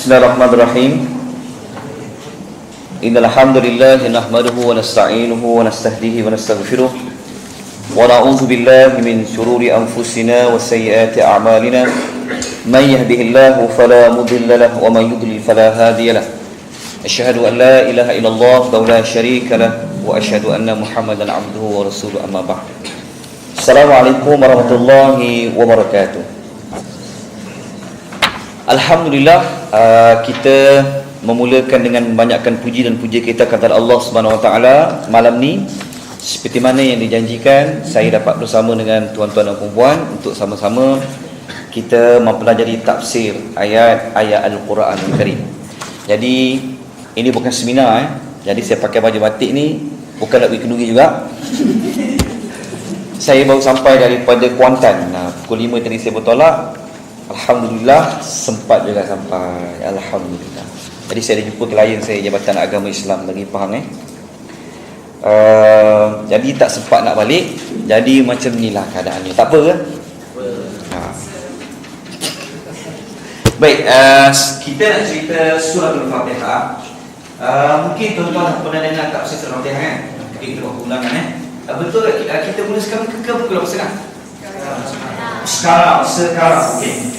Bismillahirrahmanirrahim. Innal hamdalillah nahmaduhu wa nasta'inuhu wa nastahdihi wa nastaghfiruh wa na'udzu billahi min shururi anfusina wa sayyiati a'malina. May yahdihillahu fala mudilla lahu wa may yudlil fala hadiya lahu. Asyhadu an la ilaha illallah wa la syarika lahu wa asyhadu anna Muhammadan 'abduhu wa rasuluhu, amma ba'd. Assalamualaikum warahmatullahi wabarakatuh. Alhamdulillah, kita memulakan dengan membanyakkan puji dan puja kita kepada Allah Subhanahu Wa Taala malam ni. Seperti mana yang dijanjikan, saya dapat bersama dengan tuan-tuan dan puan untuk sama-sama kita mempelajari tafsir ayat-ayat Al-Quran Al-Karim. Jadi ini bukan seminar Jadi saya pakai baju batik ni bukan nak pergi kenduri juga. Saya baru sampai daripada Kuantan. Pukul 5 tadi saya bertolak. Alhamdulillah sempat juga sampai. Alhamdulillah. Jadi saya ada jumpa klien saya, Jabatan Agama Islam bagi Pahang Jadi tak sempat nak balik. Jadi macam inilah keadaan ni. Tak apa ke? Baik, kita nak cerita surah Al-Fatihah. Mungkin tuan-tuan pernah dengar tafsir surah Al-Fatihah kan? Mungkin kita buat ulangan Betul tak kita mula sekarang ke pukul berapa setengah? Sekarang. Okey.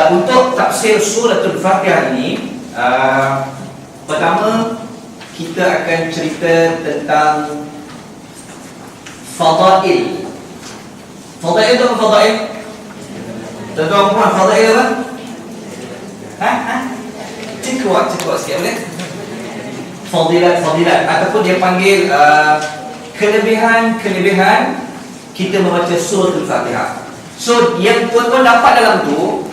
Untuk tafsir surah Al-Fatihah ini, pertama kita akan cerita tentang fadail. Fadail itu apa fadail? Tuan-tuan puan, fadail apa? Cekuat sikit boleh? Fadilat ataupun dia panggil kelebihan kita membaca surah Al-Fatihah. So yang tuan-tuan dapat dalam tu,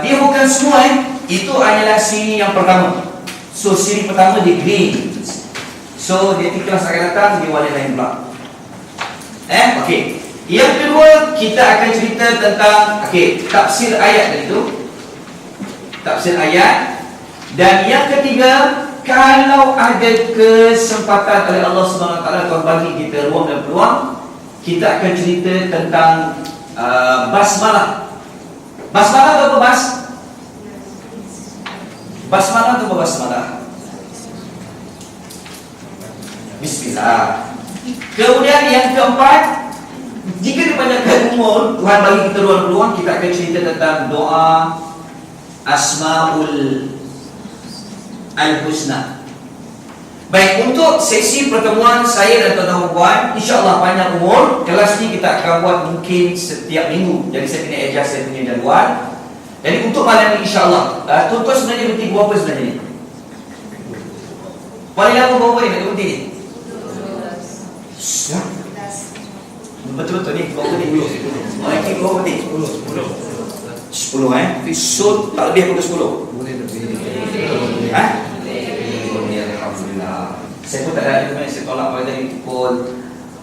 dia bukan semua itu hanyalah siri yang pertama. So siri pertama dia green. So dia kelas akan datang dia warna lain pula. Okey. Yang kedua kita akan cerita tentang tafsir ayat tadi tu. Tafsir ayat. Dan yang ketiga, kalau ada kesempatan oleh Allah Subhanahu Wa Taala Tuhan bagi kita ruang dan peluang, kita akan cerita tentang basmalah. Basmalah atau apa bas? Basmalah atau apa basmalah? Bismillah. Kemudian yang keempat, jika dipanjangkan umur, Tuhan bagi kita ruang peluang, kita akan cerita tentang doa Asmaul Al-Husna. Baik, untuk sesi pertemuan saya dan tuan-tuan puan, insya-Allah panjang umur. Kelas ni kita akan buat mungkin setiap minggu. Jadi saya kena adjust saya punya jadual. Jadi untuk malam ni insya-Allah, tuan-tuan sebenarnya berhenti berapa sebenarnya ni? Paling lama berapa ni nak berhenti ni? 12. Betul-betul ni berapa ni? Orang ni berapa ni? 10 So tak lebih daripada 10? Boleh lebih. Alhamdulillah. Saya pun tak ada sebenarnya. Saya tolak pada tadi pukul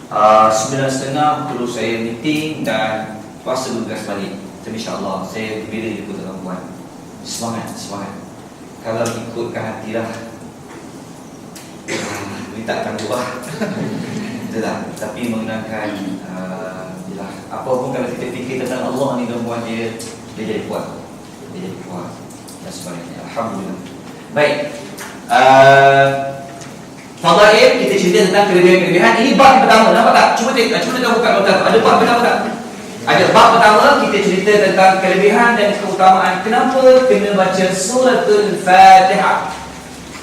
9.30 perlu saya meeting dan puasa bergegas balik. Jadi insyaAllah saya gembira jumpa tuan-tuan puan. Semangat. Kalau ikutkan hatilah, minta tangguh itulah. Tapi menggunakan apa pun kalau kita fikir tentang Allah ni tuan-tuan, dia jadi kuat. Dan sebagainya. Alhamdulillah. Baik. Fadail, kita cerita tentang kelebihan-kelebihan. Ini bab pertama, nampak tak? Cuba kita buka nota. Ada bab pertama tak? Ada bab pertama, kita cerita tentang kelebihan dan keutamaan kenapa kena baca suratul Fatihah.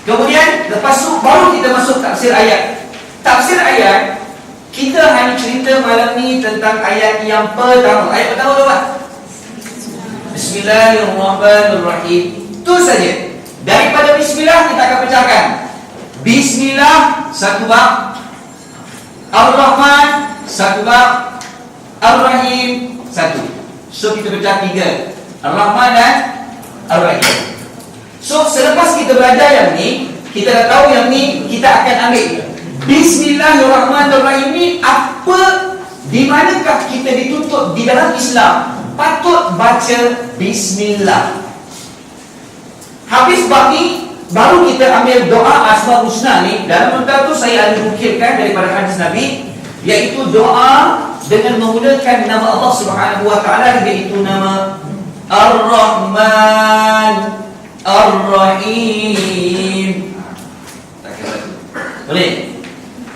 Kemudian lepas tu baru kita masuk tafsir ayat. Tafsir ayat, kita hanya cerita malam ni tentang ayat yang pertama. Ayat pertama tu apa? Bismillahirrahmanirrahim. Itu saja. Daripada bismillah kita akan pecahkan. Bismillah satu bab, Ar-Rahman satu bab, Ar-Rahim satu. So kita pecah 3, Ar-Rahman dan Ar-Rahim. So selepas kita belajar yang ni, kita dah tahu yang ni, kita akan ambil Bismillahirrahmanirrahim ni apa, di manakah kita dituntut di dalam Islam patut baca Bismillah. Habis bab ni, baru kita ambil doa Asmaul Husna ni. Dalam nota tu saya ada nukilkan daripada hadis Nabi, iaitu doa dengan menggunakan nama Allah Subhanahu Wa Taala, iaitu nama Ar-Rahman, Ar-Rahim. Tak kira tu. Boleh?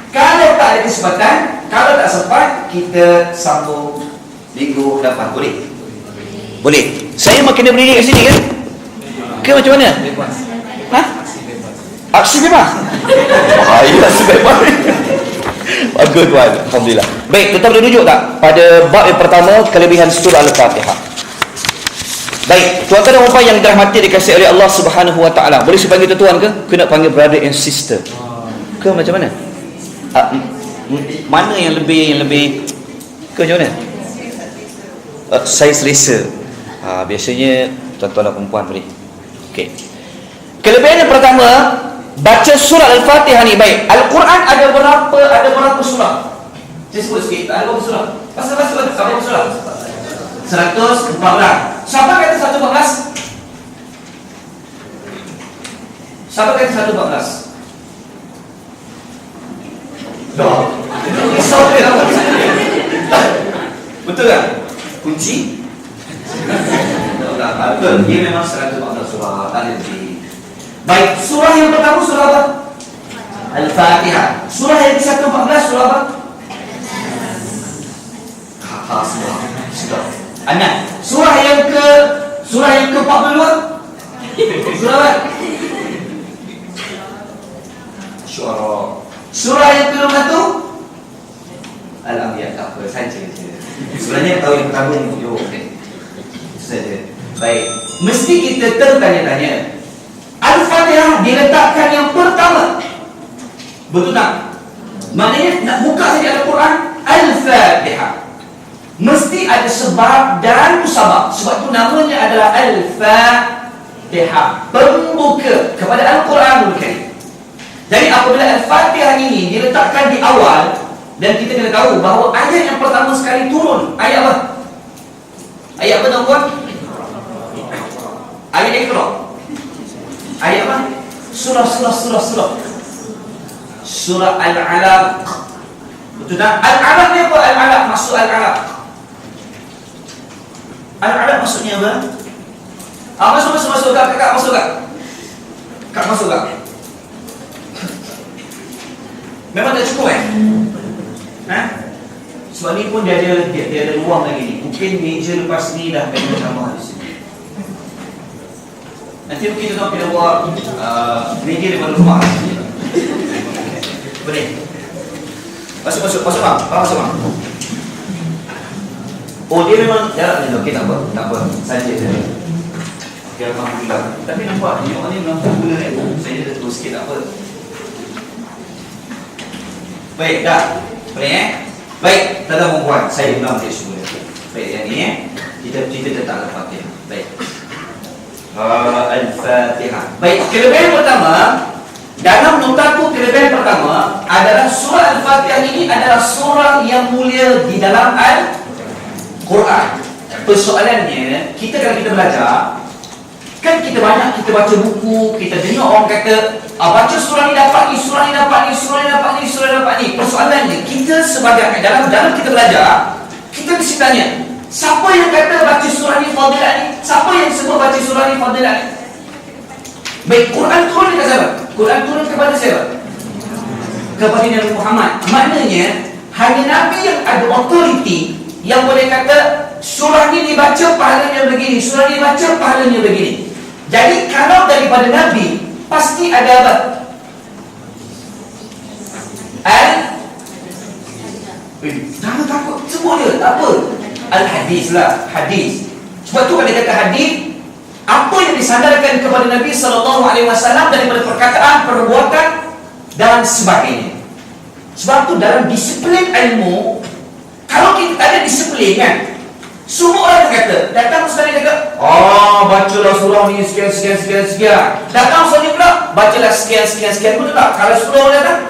Kalau tak ada kesempatan, kalau tak sempat, kita sambung minggu depan. Boleh? Boleh. Saya makin kena berdiri kat sini kan? Ke macam mana? Ha? Aksi bebas. Bahaya aksi bebas. Bagus tuan. Alhamdulillah. Baik, kita boleh rujuk tak pada bab yang pertama, kelebihan surah Al-Fatihah. Baik, tuan-tuan dan puan yang dirahmati dikasihi oleh Allah Subhanahu wa taala. Boleh saya panggil tuan ke? Kena panggil brother and sister. Ke macam mana? Mana yang lebih ke macam mana? Saya selesa. Biasanya tuan-tuan dan perempuan boleh. Okey. Kelebihan yang pertama, baca surah Al-Fatihah ni baik. Al-Quran ada berapa surah? Saya sebut sikit. Ada berapa surah? Pasal berapa surah? 114. Siapa kata 114? Siapa kata 114? Dah. Risau dia lah. Betul tak? Kunci? Tak, betul. Dia memang 114 surah. Tak ada lebih. Baik, surah yang pertama surah apa? Al-Fatihah. Surah yang ke-114 surah apa? Surah. Anak. Surah yang ke-42 surah apa? Syuara. Surah yang ke-21 Al-Anbiya. Tak apa, saja. Sebenarnya tahu yang pertama ni video. Saja. Baik. Mesti kita tertanya-tanya. Al-Fatihah diletakkan yang pertama. Betul tak? Maknanya nak buka saja Al-Quran, Al-Fatihah. Mesti ada sebab dan musabab. Sebab itu namanya adalah Al-Fatihah, pembuka kepada Al-Quranul Karim. Jadi apabila Al-Fatihah ini diletakkan di awal, dan kita kena tahu bahawa ayat yang pertama sekali turun, ayat apa? Ayat apa tuan-tuan? Ayat Iqra. Ayat apa? Surah Al-Alaq. Betul tak? Al-Alaq ni apa? Al-Alaq, maksud Al-Alaq. Al-Alaq maksudnya apa? Masuk kakak, masuk kak. Kak masuk kak. Memang tak cukup Sebab ni pun dia ada ruang lagi ni. Mungkin meja lepas ni dah kena sama di sini. Nanti mungkin kita kena buat meja daripada rumah. Boleh? Masuk bang. Masuk bang. Oh, dia memang jarak ni. Okey, tak apa. Saja je. Okey, alhamdulillah. Tapi nampak ni orang ni memang gula Saya dah terus sikit, tak apa. Baik, dah. Boleh Baik, tuan-tuan perempuan, saya ulang dia semula. Baik, yang ni kita cerita tentang Al-Fatihah. Baik. Al-Fatihah. Baik, kelebihan pertama, dalam notaku kelebihan pertama adalah surah Al-Fatihah ini adalah surah yang mulia di dalam Al-Quran. Persoalannya, kalau kita belajar, kan kita banyak kita baca buku, kita dengar orang kata baca surah ni dapat ni, surah ni dapat ni, surah ni dapat ni, surah ni dapat ni. Persoalannya, kita sebagai dalam kita belajar, kita mesti tanya, siapa yang kata baca surah ni fadilah ni? Siapa yang sebut baca surah ni fadilah ni? Baik, Quran turun kepada siapa? Quran turun kepada siapa? Kepada Nabi Muhammad. Maknanya hanya Nabi yang ada authority yang boleh kata surah ni dibaca pahalanya begini, surah ni dibaca pahalanya begini. Jadi kalau daripada Nabi, pasti ada apa? Jangan takut, sebut dia, tak apa. Al-Hadis lah, hadis. Sebab tu kalau dia kata hadis, apa yang disandarkan kepada Nabi SAW daripada perkataan, perbuatan dan sebagainya. Sebab tu dalam disiplin ilmu, kalau kita tak ada disiplin kan, semua orang kata, datang ustaz ni kata, bacalah surah ni sekian. Datang ustaz ni pula, bacalah sekian. Betul tak? Kalau 10 orang datang.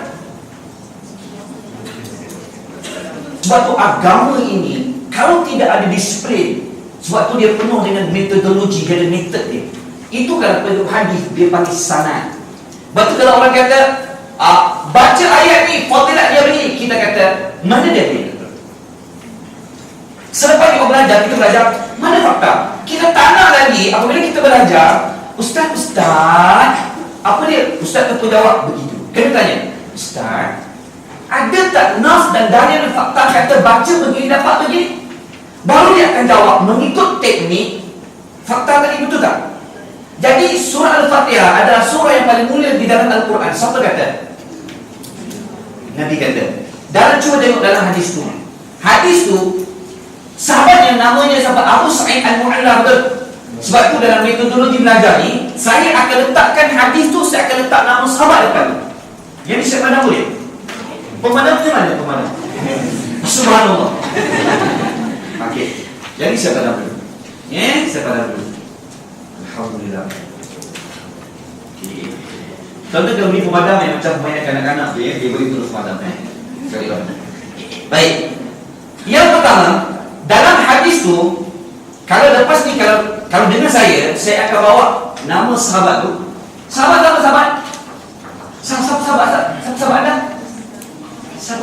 Sebab tu agama ini, kalau tidak ada disiplin, sebab tu dia penuh dengan metodologi, dia ada metod dia. Itu kalau pada hadis, dia panggil sanad. Sebab tu kalau orang kata, baca ayat ni, fadilah dia begini, kita kata, mana dia begini? Selepas kita belajar, mana fakta? kita tak nak lagi apabila kita belajar, Ustaz, apa dia? Ustaz tu jawab begitu. Kena tanya, Ustaz, ada tak nas dan dalil dan fakta kata baca begini dapat begini? Baru dia akan jawab mengikut teknik fakta tadi, betul tak? Jadi surah Al-Fatihah adalah surah yang paling mulia di dalam Al-Quran. Siapa kata? Nabi kata. Dan cuba tengok dalam hadis tu. Hadis tu sahabat yang namanya sahabat Abu Sa'id Al-Mu'alla, betul? Sebab tu dalam metodologi belajar ni, saya akan letakkan hadis tu, saya akan letak nama sahabat depan tu. Jadi siapa nama dia? Pemanah tu mana pemanah? Subhanallah. Okey. Jadi siapa nama dia? Siapa nama dia? Alhamdulillah. Okey. Contoh kalau beli pemadam yang macam mainan kanak-kanak tu, dia boleh terus pemadam. Sekali lagi. Baik. Yang pertama, dalam hadis tu, kalau lepas ni, kalau dengan saya akan bawa nama sahabat tu. Sahabat anda? Siapa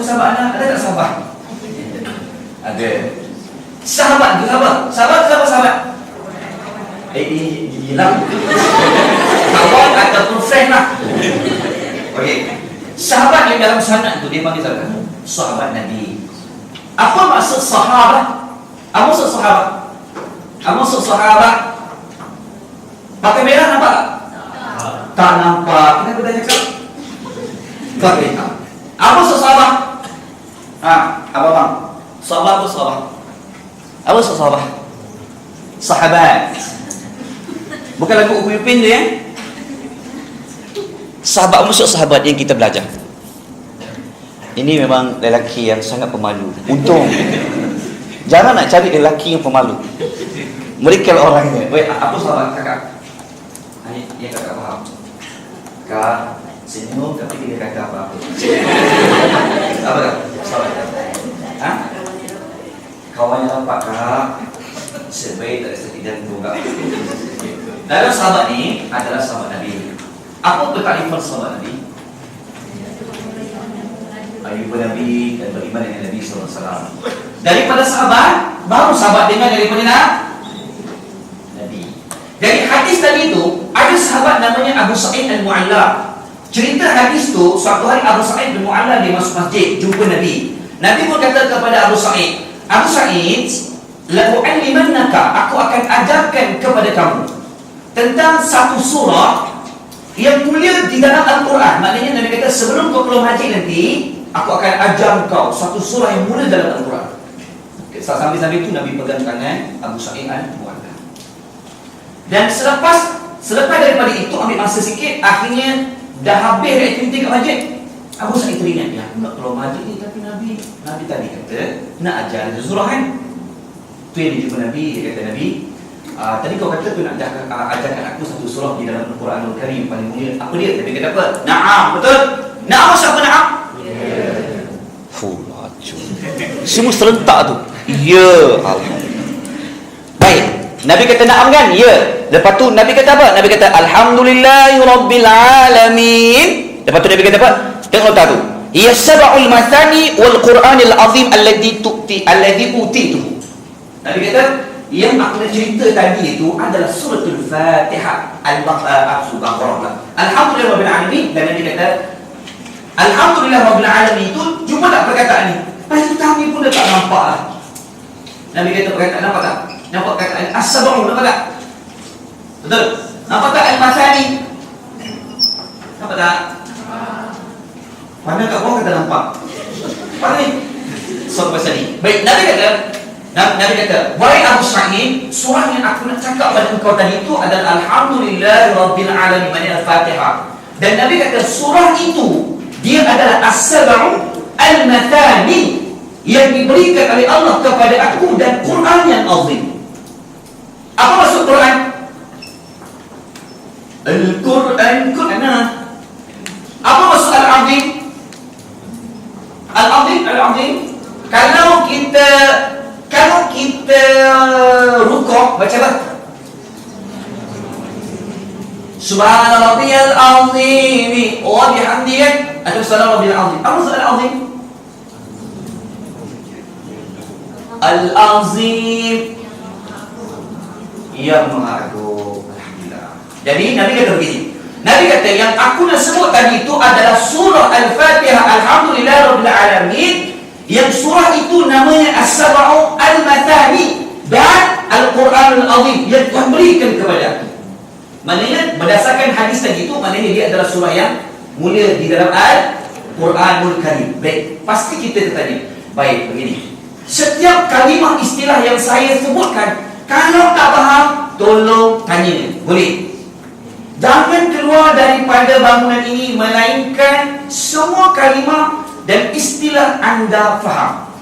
sahabat anda? Ada tak sahabat? Ada. Sahabat tu sahabat. Hilang. Kawan ataupun friend lah. Okey. Sahabat yang dalam sanad tu dia panggil sahabat Nabi. Apa maksud sahabat? Apa maksud sahabat? Pakai merah nampak tak? Tak nampak. Kenapa dah cakap? Pakai hitam. Apa maksud sahabat? Apa bang? Sahabat tu sahabat. Apa maksud sahabat? Sahabat. Bukan lagu Upin Ipin tu ya? Sahabat maksud sahabat yang kita belajar. Ini memang lelaki yang sangat pemalu. Untung. Jangan nak cari lelaki yang pemalu. Mereka orangnya. Baik, apa sahabat kakak? Ya kakak faham. Kak, senyum tapi tidak kata apa-apa. Apa kak? Sahabat. Kawannya nampak kak. Sebaik tak setidak juga. Dalam sahabat ni adalah sahabat Nabi. Apa bertakrifan sahabat Nabi? Jumpa Nabi dan beriman dengan Nabi SAW. Daripada sahabat, baru sahabat dengar daripada Nabi. Jadi hadis tadi tu, ada sahabat namanya Abu Sa'id Al-Mu'alla. Cerita hadis tu, suatu hari Abu Sa'id Al-Mu'alla dia masuk masjid, jumpa Nabi. Nabi pun kata kepada Abu Sa'id, la'u'allimannaka, aku akan ajarkan kepada kamu tentang satu surah yang mulia di dalam Al-Quran. Maknanya Nabi kata sebelum kau keluar haji nanti, aku akan ajar kau satu surah yang mulia dalam Al-Quran. Sambil-sambil itu Nabi pegang tangan Abu Sa'id Al-Mu'alla. Dan selepas daripada itu ambil masa sikit, akhirnya dah habis aktiviti kat masjid. Abu Sa'id teringat, ya aku nak keluar masjid ni, tapi Nabi tadi kata nak ajar surah kan. Tu yang dijumpa Nabi, dia kata Nabi, tadi kau kata tu nak ajarkan aku satu surah di dalam Al-Quranul Karim paling mulia. Apa dia? Nabi kata apa? Na'am, betul? Na'am, siapa na'am? Semua serentak tu. Ya, alhamdulillah. Baik, Nabi kata na'am kan? Ya. Lepas tu Nabi kata apa? Nabi kata alhamdulillahirabbil alamin. Lepas tu Nabi kata apa? Tengok tak tu. Ya sab'ul mathani wal Qur'anil azim alladhi utitu. Nabi kata yang aku nak cerita tadi itu adalah suratul Fatihah, Al-Baqarah, Alhamdulillah rabbil alamin. Dan Nabi kata Alhamdulillah rabbil alamin itu jumpa tak perkataan ni? Lepas tu kami pun dah tak nampak lah. Nabi kata perkataan, nampak tak? Nampak perkataan As-Sab'u, nampak tak? Betul? Nampak tak Al-Mathani? Nampak tak? Mana kat bawah kata nampak? Mana ni? Surah pasal ni. Baik, Nabi kata wahai Abu Sa'id, surah yang aku nak cakap pada engkau tadi itu adalah Alhamdulillah rabbil alamin, maknanya Al-Fatihah. Dan Nabi kata surah itu dia adalah As-Sab'u Al-Mathani yang diberikan oleh Allah kepada aku dan Quran yang azim. Apa maksud Quran? Al-Quran. Apa maksud Al-Azim? Al-Azim. Kalau kita rukuk baca apa? Subhana rabbiyal azim wa bihamdihi atau subhana rabbiyal azim. Apa maksud al-azim? Al-azim yang Maha Agung. Alhamdulillah. Jadi Nabi kata begini. Nabi kata yang aku nak sebut tadi itu adalah surah Al-Fatihah, Alhamdulillah Rabbil Alamin. Yang surah itu namanya As-Sab'u Al-Mathani dan Al-Quran Al-Azim yang Tuhan berikan kepada aku. Maknanya berdasarkan hadis tadi itu, maknanya dia adalah surah yang mulia di dalam Al-Quranul Karim. Baik, pasti kita tertanya. Baik, begini. Setiap kalimah istilah yang saya sebutkan, kalau tak faham, tolong tanya. Boleh? Jangan keluar daripada bangunan ini melainkan semua kalimah dan istilah anda faham.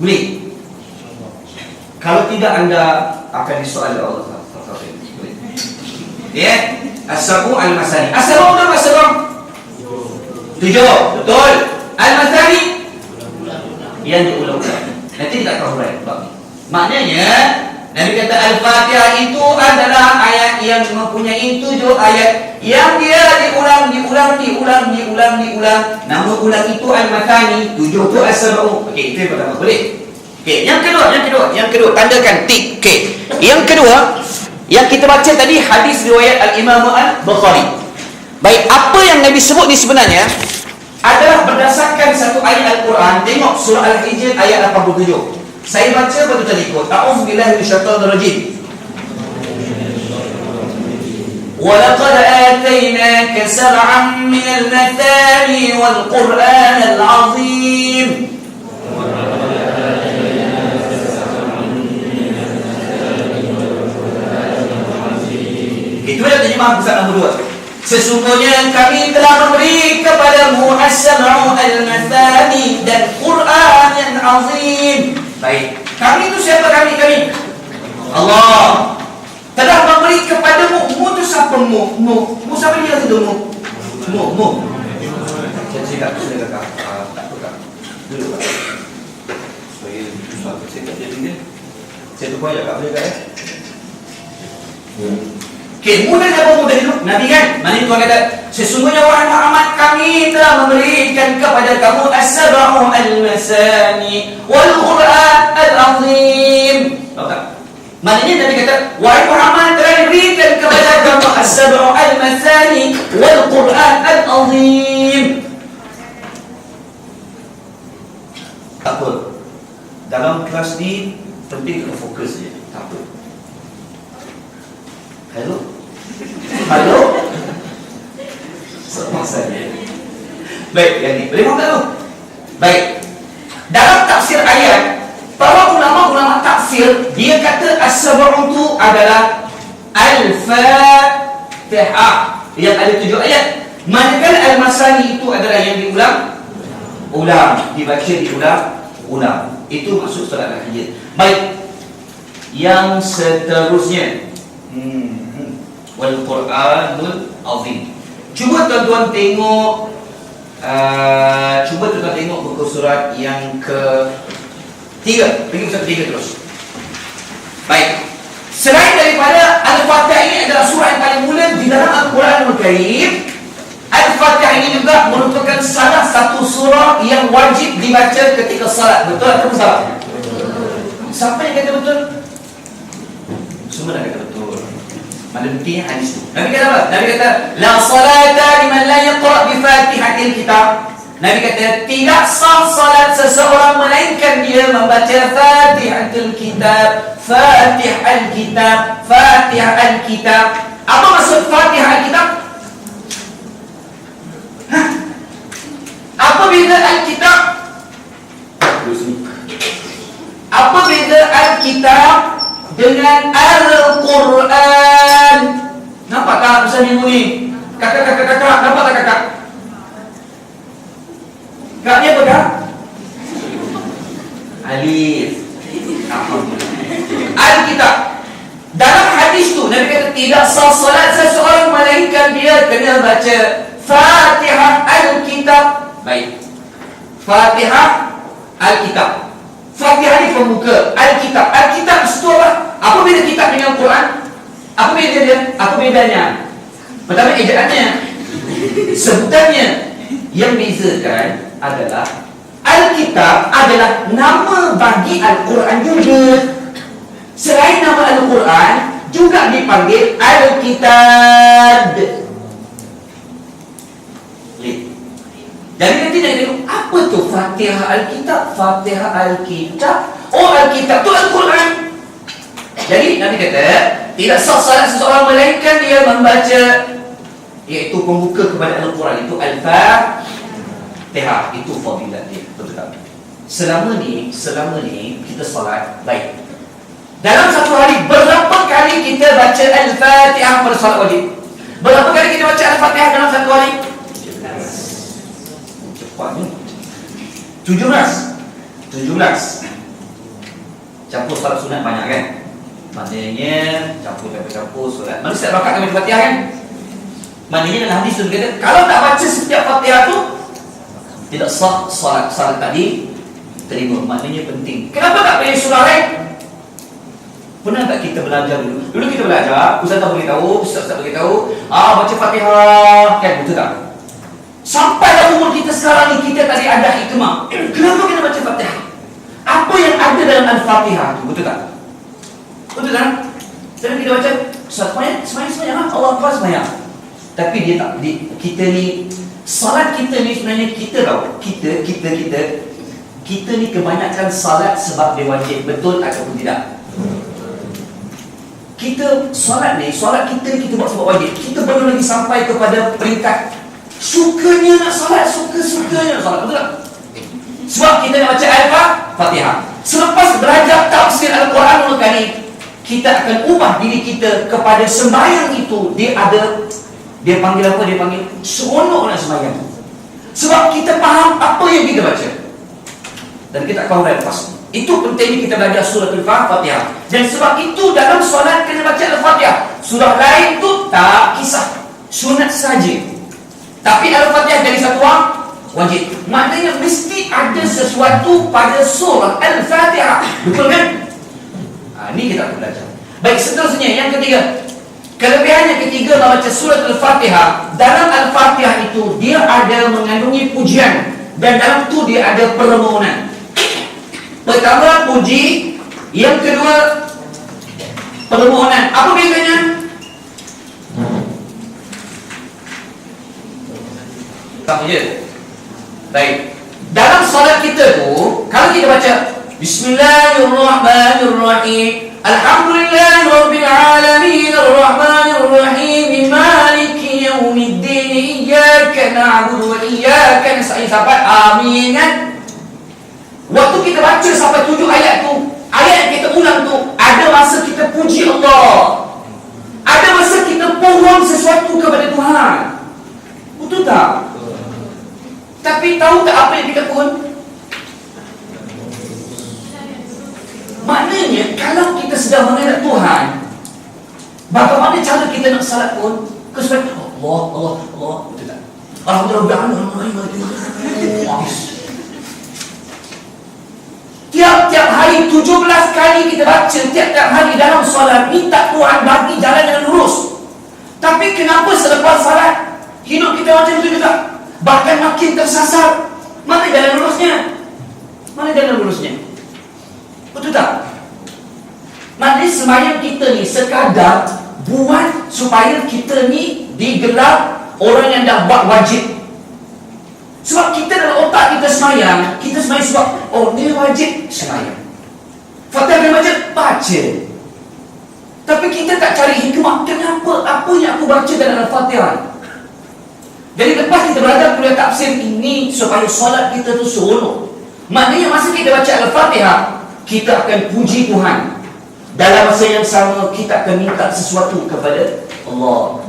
Boleh? Kalau tidak, anda akan disoal Allah. Ya, As-Sab'u Al-Masani. As-Sab'u berapa As-Sab'u? 7. Betul. Al-Masani yang diulang-ulang. Nanti tak tahu right. Maknanya Nabi kata Al-Fatihah itu adalah ayat yang mempunyai 7 ayat yang dia diulang. Nama ulang itu Al-Masani, 7 itu As-Sab'u. Okey, itu yang pertama. Boleh? Okey, yang kedua tandakan tik. Okey. Yang kedua yang kita baca tadi hadis riwayat Al-Imam Al-Bukhari. Baik, apa yang Nabi sebut ni sebenarnya adalah berdasarkan satu ayat Al-Quran. Tengok surah Al-Hijr ayat 87. Saya baca betul tadi ikut. A'udzubillahi minasyaitonir rajim. Wa laqad atainaka sab'an minal mathani wal Qur'anal 'azim. Itu adalah terjemahan pusat nombor 2. Sesungguhnya kami telah memberi kepadamu As-Sab'u Al-Mathani dan Quran yang azim. Baik, kami itu siapa kami? Allah telah memberi kepadamu. Mu itu siapa? Mu siapa dia itu? Mu saya tak sudah kakak. Tak kakak dulu kak supaya suatu saya tak jadi dia. Saya tu payah kak boleh kak Okey, mudah apa mudah hidup? Nabi kan? Mana Tuhan kata, sesungguhnya wahai Muhammad, kami telah memberikan kepada kamu As-Sab'u Al-Masani wal Quran Al-Azim. Tahu tak? Maknanya Nabi kata, wahai Muhammad, telah diberikan kepada kamu As-Sab'u Al-Masani wal Quran Al-Azim. Apa? Dalam kelas ni penting kena fokus je. Tak apa. Halo? Sama saja. Baik, yang ni boleh makan tu. Baik. Dalam tafsir ayat, para ulama tafsir dia kata As-Sab'u itu adalah Al-Fatihah yang ada 7 ayat. Manakala Al-Masani itu adalah yang diulang. Itu maksud solat Al-Hijr. Baik. Yang seterusnya Wal Quranul Azim. Cuba tuan-tuan tengok buku surat yang ke-3. Pergi pusat ke-3 terus. Baik. Selain daripada Al-Fatihah ini adalah surah yang paling mulia di dalam Al-Quranul Karim, Al-Fatihah ini juga merupakan salah satu surah yang wajib dibaca ketika salat. Betul atau salah? Siapa yang kata betul? Semua dah kata betul. Mana buktinya hadis itu? Nabi kata apa? Nabi kata la salata liman la yaqra bi Fatihatil Kitab. Nabi kata tidak sah salat seseorang melainkan dia membaca Fatihatul Kitab. Fatihah Al-Kitab. Apa maksud Fatihah Al-Kitab? Apa beza Al-Kitab? Apa beza Al-Kitab dengan Al-Quran? Nampak tak pesan minggu ni? Kakak, nampak tak kakak? Kakaknya apa kak? Alif. Al-Kitab. Dalam hadis tu Nabi kata tidak sah salat seseorang melainkan dia kena baca Fatihah Al-Kitab. Baik. Fatihah Al-Kitab. Fatihah ni pembuka. Al-Kitab. Al-Kitab itu apa? Apa beza kitab dengan Quran? Apa beza dia? Apa bedanya? Pertama ejaannya, sebutannya. Yang bezakan adalah Al-Kitab adalah nama bagi Al-Quran juga. Selain nama Al-Quran, juga dipanggil Al-Kitab. Jadi nanti dia tengok, apa tu Fatihah Al-Kitab? Fatihah Al-Kitab. Oh, Al-Kitab tu Al-Quran. Jadi Nabi kata, tidak sah salat seseorang melainkan dia membaca, iaitu pembuka kepada Al-Quran, itu Al-Fatihah. Itu fadilat dia. Betul tak? Selama ni kita salat baik. Dalam satu hari berapa kali kita baca Al-Fatihah pada salat wajib? Berapa kali kita baca Al-Fatihah dalam satu hari? Cepatnya 17. Campur salat sunat banyak kan? Maknanya campur solat. Mana setiap rakaat kami Fatihah kan? Maknanya dalam hadis tu kata, kalau tak baca setiap Fatihah tu tidak sah salat tadi terima. Maknanya penting. Kenapa tak pilih surah lain? Pernah tak kita belajar dulu? Dulu kita belajar, ustaz tak beritahu, ustaz beritahu, baca Fatihah kan, betul tak? Sampai dalam umur kita sekarang ni, kita tadi ada hikmah. Kenapa kita baca Fatihah? Apa yang ada dalam Al-Fatihah tu, betul tak? Betul kan? Jadi kita baca semayang, Allah Akbar semayang. Tapi dia tak, kita ni, salat kita ni sebenarnya kita tahu, kita ni kebanyakan salat sebab dia wajib, betul ataupun tidak? Kita salat kita ni kita buat sebab wajib. Kita belum lagi sampai kepada peringkat sukanya nak salat, sukanya nak salat, betul tak? Sebab kita nak baca Al-Fatihah. Selepas belajar tafsir Al-Quran Al-Karim, kita akan ubah diri kita kepada sembahyang itu. Dia panggil apa? Dia panggil seronok nak sembahyang. Sebab kita faham apa yang kita baca. Dan kita akan urai lepas. Itu pentingnya kita belajar surah Al-Fatihah. Dan sebab itu dalam solat kena baca Al-Fatihah. Surah lain tu tak kisah, sunat saja. Tapi Al-Fatihah jadi satu wajib. Maknanya mesti ada sesuatu pada surah Al-Fatihah. Betul kan? Ini kita akan belajar. Baik, seterusnya yang ketiga. Kelebihan yang ketiga membaca surah Al-Fatihah. Dalam Al-Fatihah itu dia ada mengandungi pujian, dan dalam itu dia ada permohonan. Pertama puji, yang kedua permohonan. Apa bedanya? Sama je. Baik. Dalam solat kita tu, kalau kita baca Bismillahirrahmanirrahim, Alhamdulillahirabbil alamin, arrahmanirrahim, maliki yaumiddin, iyyaka na'budu wa iyyaka nasta'in, sampai amin kan? Waktu kita baca sampai 7 ayat tu, ayat yang kita ulang tu, ada masa kita puji Allah, ada masa kita pohon sesuatu kepada Tuhan. Betul tak? Tapi tahu tak apa yang kita pohon? Maknanya kalau kita sedang menghadap Tuhan, bagaimana cara kita nak salat pun? Kesukaan Allah. Betul tak? Alhamdulillah. Tiap-tiap hari 17 kali kita baca, tiap-tiap hari dalam solat, minta Tuhan bagi jalan yang lurus. Tapi kenapa selepas salat hidup kita macam itu juga? Bahkan makin tersasar. Mana jalan lurusnya? Betul tak? Maknanya sembahyang kita ni sekadar buat supaya kita ni digelar orang yang dah buat wajib. Sebab kita dalam otak kita sembahyang sebab dia wajib sembahyang. Fatihah baca. Tapi kita tak cari hikmah. Kenapa? Apa yang aku baca dalam Al-Fatihah? Jadi lepas kita belajar kuliah tafsir ini supaya solat kita tu seronok. Maknanya masa kita baca Al-Fatihah, kita akan puji Tuhan. Dalam masa yang sama kita akan minta sesuatu kepada Allah.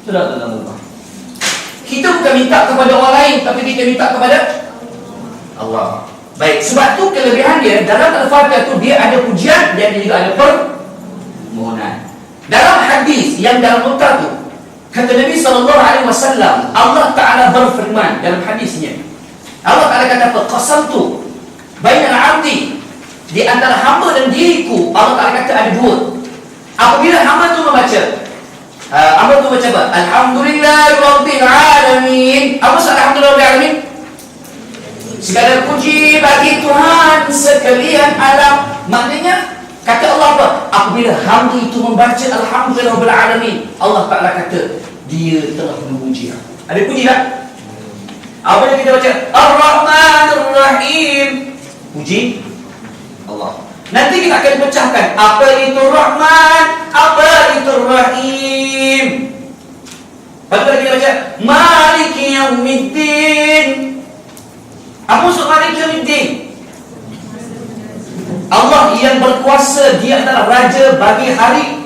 Sudah dalam rumah. Kita bukan minta kepada orang lain, tapi kita minta kepada Allah. Baik, sebab tu kelebihan dia dalam Al-Fatihah tu dia ada pujian dan dia juga ada permohonan. Dalam hadis yang dalam nota tu, kata Nabi SAW, Allah Ta'ala berfirman dalam hadisnya. Allah Ta'ala kata apa? Qasamtu bainal 'abdi, di antara hamba dan diriku. Allah Ta'ala kata ada dua. Apabila hamba tu membaca, hamba tu baca apa? Alhamdulillahirabbil alamin. Apa maksud alhamdulillahirabbil alamin? Segala puji bagi Tuhan sekalian alam. Maknanya Kata Allah apa? Apabila hamba itu membaca Alhamdulillah Rabbil Alamin, Allah Ta'ala kata, dia telah memuji aku. Ada puji tak? Apabila kita baca Ar-Rahmanir Rahim, puji Allah. Nanti kita akan pecahkan apa itu Rahman, apa itu Rahim. Lepas tu kita baca Maliki Yaumiddin. Apa maksud Maliki Yaumiddin? Allah yang berkuasa, dia adalah raja bagi hari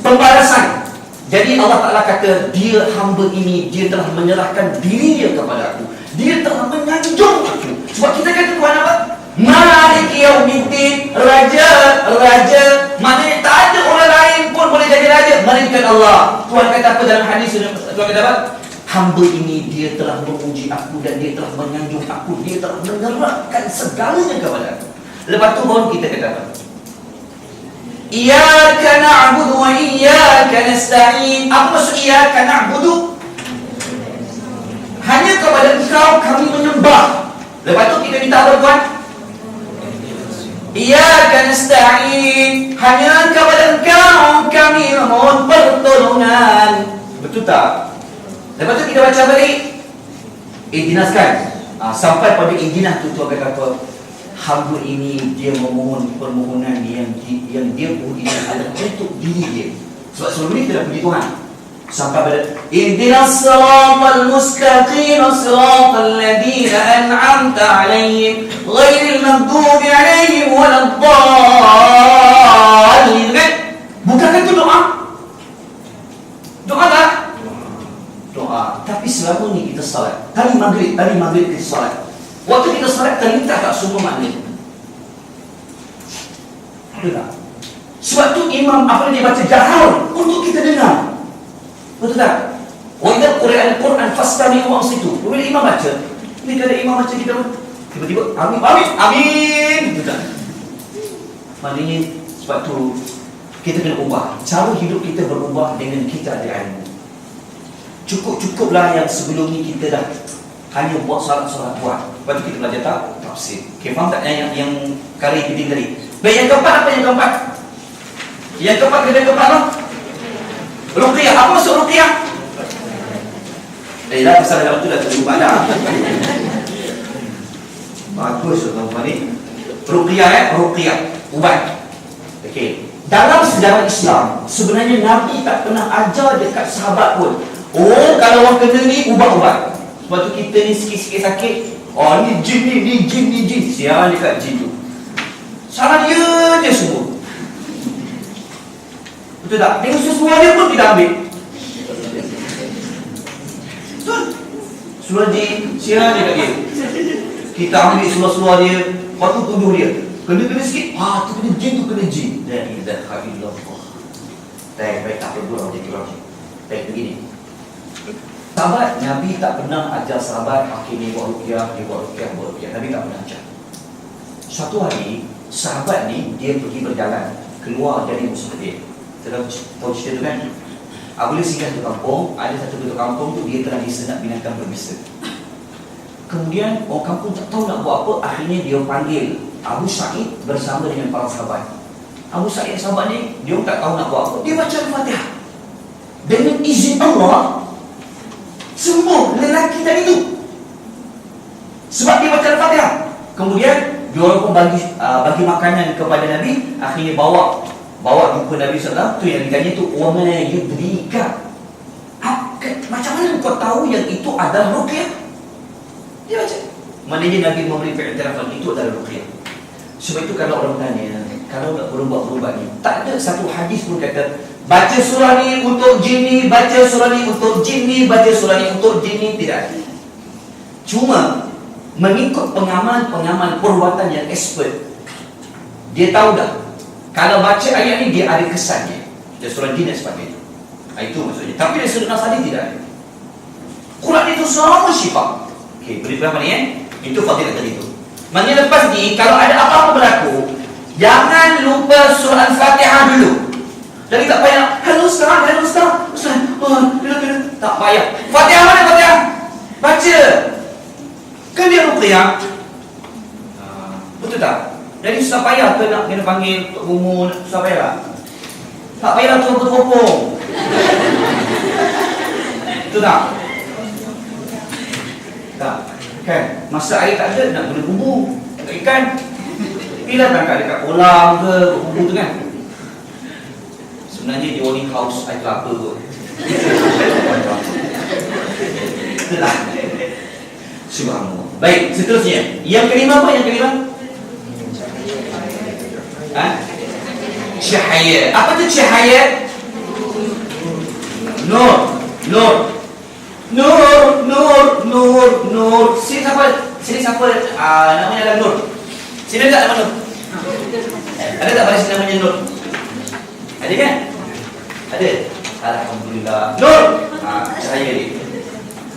pembalasan. Jadi Allah Ta'ala kata, dia hamba ini, dia telah menyerahkan dirinya kepada aku, dia telah menyanjung aku. Sebab kita kata Tuhan apa? Maliki Yaumiddin, raja, maknanya tak ada orang lain pun boleh jadi raja melainkan Allah. Tuhan kata apa dalam hadis? Tuhan kata apa? Hamba ini dia telah memuji aku dan dia telah menyanjung aku, dia telah menyerahkan segalanya kepada aku. Lepas tu baru kita kata apa? Iyyaka na'budu wa iyyaka nasta'in. Apa maksud iyyaka na'budu? Hanya kepada Engkau kami menyembah. Lepas tu kita minta apa Tuhan? Iyyaka nasta'in. Hanya kepada Engkau kami memohon pertolongan. Betul tak? Lepas tu kita baca balik Ihdinaskan. Sampai pada ihdinah tu Tuhan kata apa? Hamba ini dia memohon permohonan yang dia puji adalah untuk diri dia. Sebab sebelum ini kita dah puji Tuhan. Sampai pada Ihdinas siratal mustaqim siratal ladzina an'amta 'alaihim ghairil maghdubi 'alaihim waladdallin. Kan? Bukankah itu doa? Doa tak? Doa. Tapi selama ni kita salat. Tadi maghrib kita salat. Waktu kita salat terlintas tak semua makna? Ada tak? Sebab tu imam apa dia baca jahar untuk kita dengar. Betul tak? Wa idza quri'al Quran fastami'u wa ansitu. Bila imam baca, ni kalau imam baca kita tiba-tiba amin. Betul tak? Maknanya sebab tu kita kena ubah. Cara hidup kita berubah dengan kita ada ilmu. Cukuplah yang sebelum ni kita dah hanya buat solat buat. Lepas tu kita belajar tafsir. Okay, faham tak yang kari penting tadi? Baik, yang keempat apa yang keempat? Yang keempat apa? Ruqyah. Apa maksud ruqyah? Dah pasal dalam tu dah terlupa dah. Bagus tuan-tuan ni. Ruqyah ruqyah. Ubat. Okey. Dalam sejarah Islam, sebenarnya Nabi tak pernah ajar dekat sahabat pun. Oh, kalau orang kena ni ubat-ubat. Sebab tu kita ni sikit-sikit sakit, oh ni jin. Siapa dekat jin tu? Salah dia je semua. Betul tak? Dengan sesuatu dia pun kita ambil. Betul? Surah jin, siapa dekat dia? Kita ambil surah dia, lepas tu tuduh dia. Kena sikit, tu kena jin. La ilaha illallah. Baik, tak perlu orang jadi orang. Baik, begini. Sahabat Nabi tak pernah ajar sahabat akhirnya buat ruqyah. Nabi tak pernah ajar. Suatu hari sahabat ni dia pergi berjalan keluar dari musuh dia. Kita tahu cerita tu kan? Apabila singgah ke kampung, ada satu penduduk kampung tu dia telah disengat binatang berbisa. Kemudian orang kampung tak tahu nak buat apa, akhirnya dia panggil Abu Sa'id bersama dengan para sahabat. Abu Sa'id sahabat ni dia tak tahu nak buat apa, dia baca Al-Fatihah. Dengan izin Allah sembuh lelaki tadi tu sebab dia baca Al-Fatihah. Kemudian dia orang pun bagi makanan kepada Nabi. Akhirnya bawa jumpa Nabi SAW. Tu yang ditanya tu, wa ma yudrika, macam mana kau tahu yang itu adalah ruqyah? Dia baca. Maknanya Nabi memberi periktirafan itu adalah ruqyah. Sebab itu kalau orang tanya, kalau nak berubah-ubah ni, tak ada satu hadis pun kata baca surah ni untuk jin ni, baca surah ni untuk jin ni, baca surah ni untuk jin ni. Tidak. Cuma mengikut pengamal perubatan yang expert, dia tahu dah kalau baca ayat ni dia ada kesannya, dia surah jin dan sebagainya. Itu maksudnya. Tapi dari sudut nasari tidak ada. Quran itu semua syifa. Okey, beri faham ni Itu fadilah tadi tu. Maknanya lepas ni kalau ada apa-apa berlaku, jangan lupa surah Al-Fatihah dulu. Jadi tak payah, hello Ustaz. Tak payah. Fatihah mana Fatihah? Baca. Kan dia ruqyah. Betul tak? Jadi susah payah ke nak kena panggil Tok Gumu, susah payah lah. Tak payah tu teropong. Betul tak? Tak. Kan? Masa air tak ada, nak guna bumbu. Ikan. Bila tak dekat kolam ke, bumbu tu kan? Sebenarnya dia owning house air kelapa kot. Itulah. Subhanallah. Baik, seterusnya. Yang kelima apa? Yang kelima? Cahaya. Apa tu cahaya? Nur. Nur. Nur, nur, nur, nur. Sini siapa? Sini siapa? Namanya adalah Nur. Sini tak nama Nur? Ada tak pada sini namanya Nur? Ada kan? Ada. Alhamdulillah. Nur. Cahaya ni.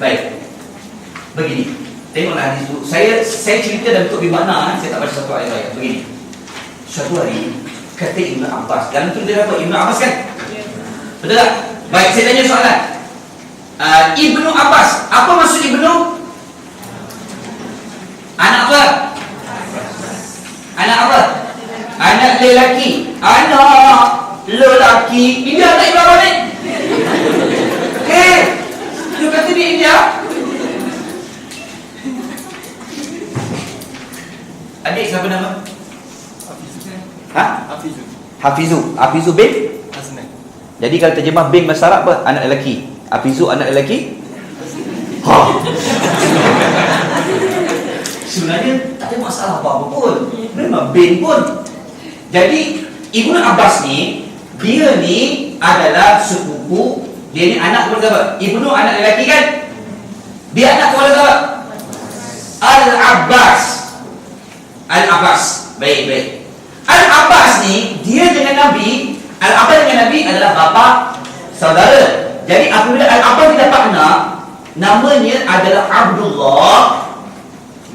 Baik. Begini. Tengoklah hadis tu. Saya cerita dalam bentuk bermakna. Saya tak baca satu ayat. Begini. Suatu hari kata Ibn Abbas. Dalam tu dia apa? Ibn Abbas kan? Betul tak? Baik, saya tanya soalan. Ibnu Abbas, apa maksud Ibnu? Anak apa? Anak apa? Anak lelaki. Anak lelaki. India tak Ibnu Abbas ni? Dia kata di India. Adik siapa nama? Hafizu bin Hasnan. Jadi kalau terjemah bin bahasa Arab apa? Anak lelaki. Hafizu anak lelaki. Sebenarnya tak ada masalah apa-apa pun. Memang bin pun. Jadi Ibnu Abbas ni, dia ni adalah sepupu. Dia ni anak kepada siapa? Ibnu anak lelaki kan? Dia anak kepada siapa? Al-Abbas. Al-Abbas. Baik. Al-Abbas ni, dia dengan Nabi, Al-Abbas dengan Nabi adalah bapa saudara. Jadi apabila Al-Abbas dia dapat anak, namanya adalah Abdullah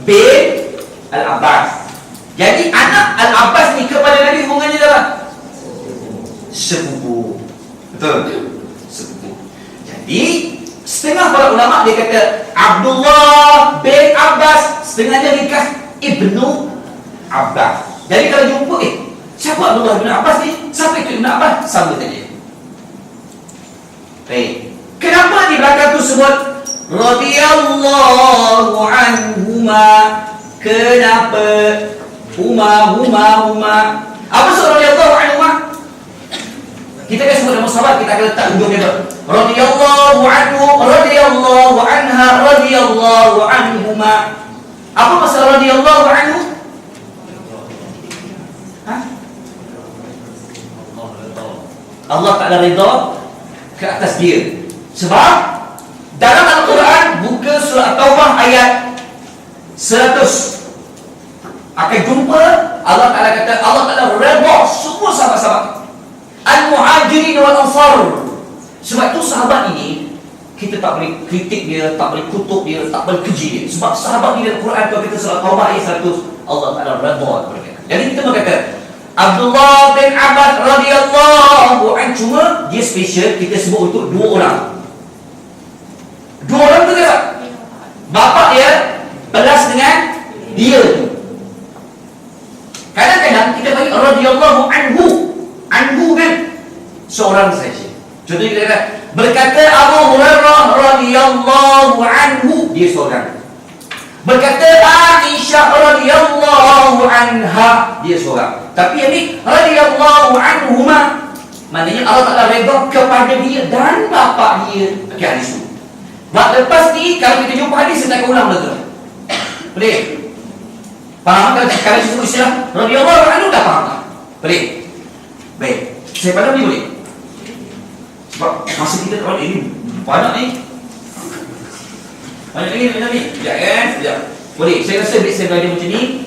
bin Al-Abbas. Jadi anak Al-Abbas ni kepada Nabi hubungannya apa? Sepupu. Betul? Sepupu. Jadi setengah para ulama dia kata Abdullah bin Abbas, setengahnya ringkas Ibnu Abbas. Jadi kalau jumpa, siapa Abdullah bin Abbas ni? Siapa itu Ibn Abbas? Sama saja. Baik. Kenapa di belakang tu sebut radhiyallahu anhuma? Kenapa? Huma. Apa sebut radhiyallahu anhuma? Kita kan sebut nama sahabat, kita akan letak ujung dia. Radhiyallahu anhu, radhiyallahu anha, radhiyallahu anhuma. Apa maksud radhiyallahu anhu? Allah Ta'ala ridha ke atas dia. Sebab dalam Al-Quran, buka surah Taubah ayat 100, akan jumpa Allah Ta'ala kata Allah Ta'ala ridha semua sahabat-sahabat Al-Muhajirin wal Ansar. Sebab itu sahabat ini kita tak boleh kritik dia, tak boleh kutuk dia, tak boleh keji dia. Sebab sahabat ni dalam Quran, kalau kita surah Taubah ayat 100, Allah Ta'ala ridha. Jadi kita berkata Abdullah bin Abbas radhiyallahu anhu, cuma dia special, kita sebut untuk dua orang. Dua orang tu siapa? Bapa dia belas dengan dia. Kadang-kadang kita bagi radhiyallahu anhu. Anhu kan seorang saja. Contohnya kita kata berkata Abu Hurairah radhiyallahu anhu, dia seorang. Berkata Aisyah radhiyallahu anha, dia seorang. Tapi yang ni radhiyallahu anhuma, maknanya Allah Ta'ala redha kepada dia dan bapa dia. Okey, hadis tu. Lepas ni kalau kita jumpa hadis, saya tak ulang lagi. Boleh? Faham tak? Kalau kita sebut istilah radhiyallahu anhu, dah faham tak? Boleh? Baik. Saya padam ni boleh? Sebab masa kita tak ini banyak ni. Banyak lagi. Sekejap kan? Sekejap. Boleh. Saya rasa bila saya belajar macam ni,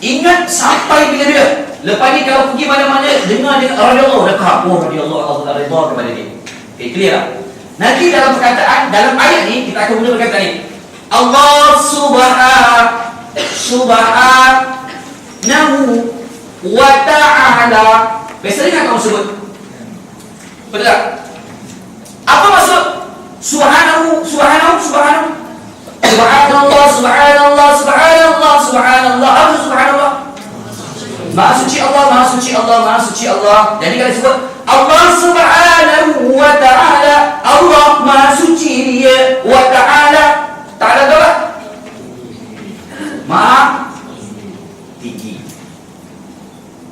ingat sampai bila dia. Lepas ni kalau pergi mana-mana, dengar dia radhiyallahu, dah faham. Oh, radhiyallahu, Allah redha kepada dia. Okey, clear tak? Nanti dalam perkataan, dalam ayat ni, kita akan guna perkataan ni. Allah subhanahu wa ta'ala. Biasanya kan kamu sebut? Betul tak? Apa maksud? Subhanahu. Subhanallah. Apa subhanallah? Maha suci Allah, Maha suci Allah, Maha suci Allah. Jadi kalau sebut Allah Subhanahu wa ta'ala, Allah Maha suci Dia, wa ta'ala. Ta'ala tu apa? Maha tinggi.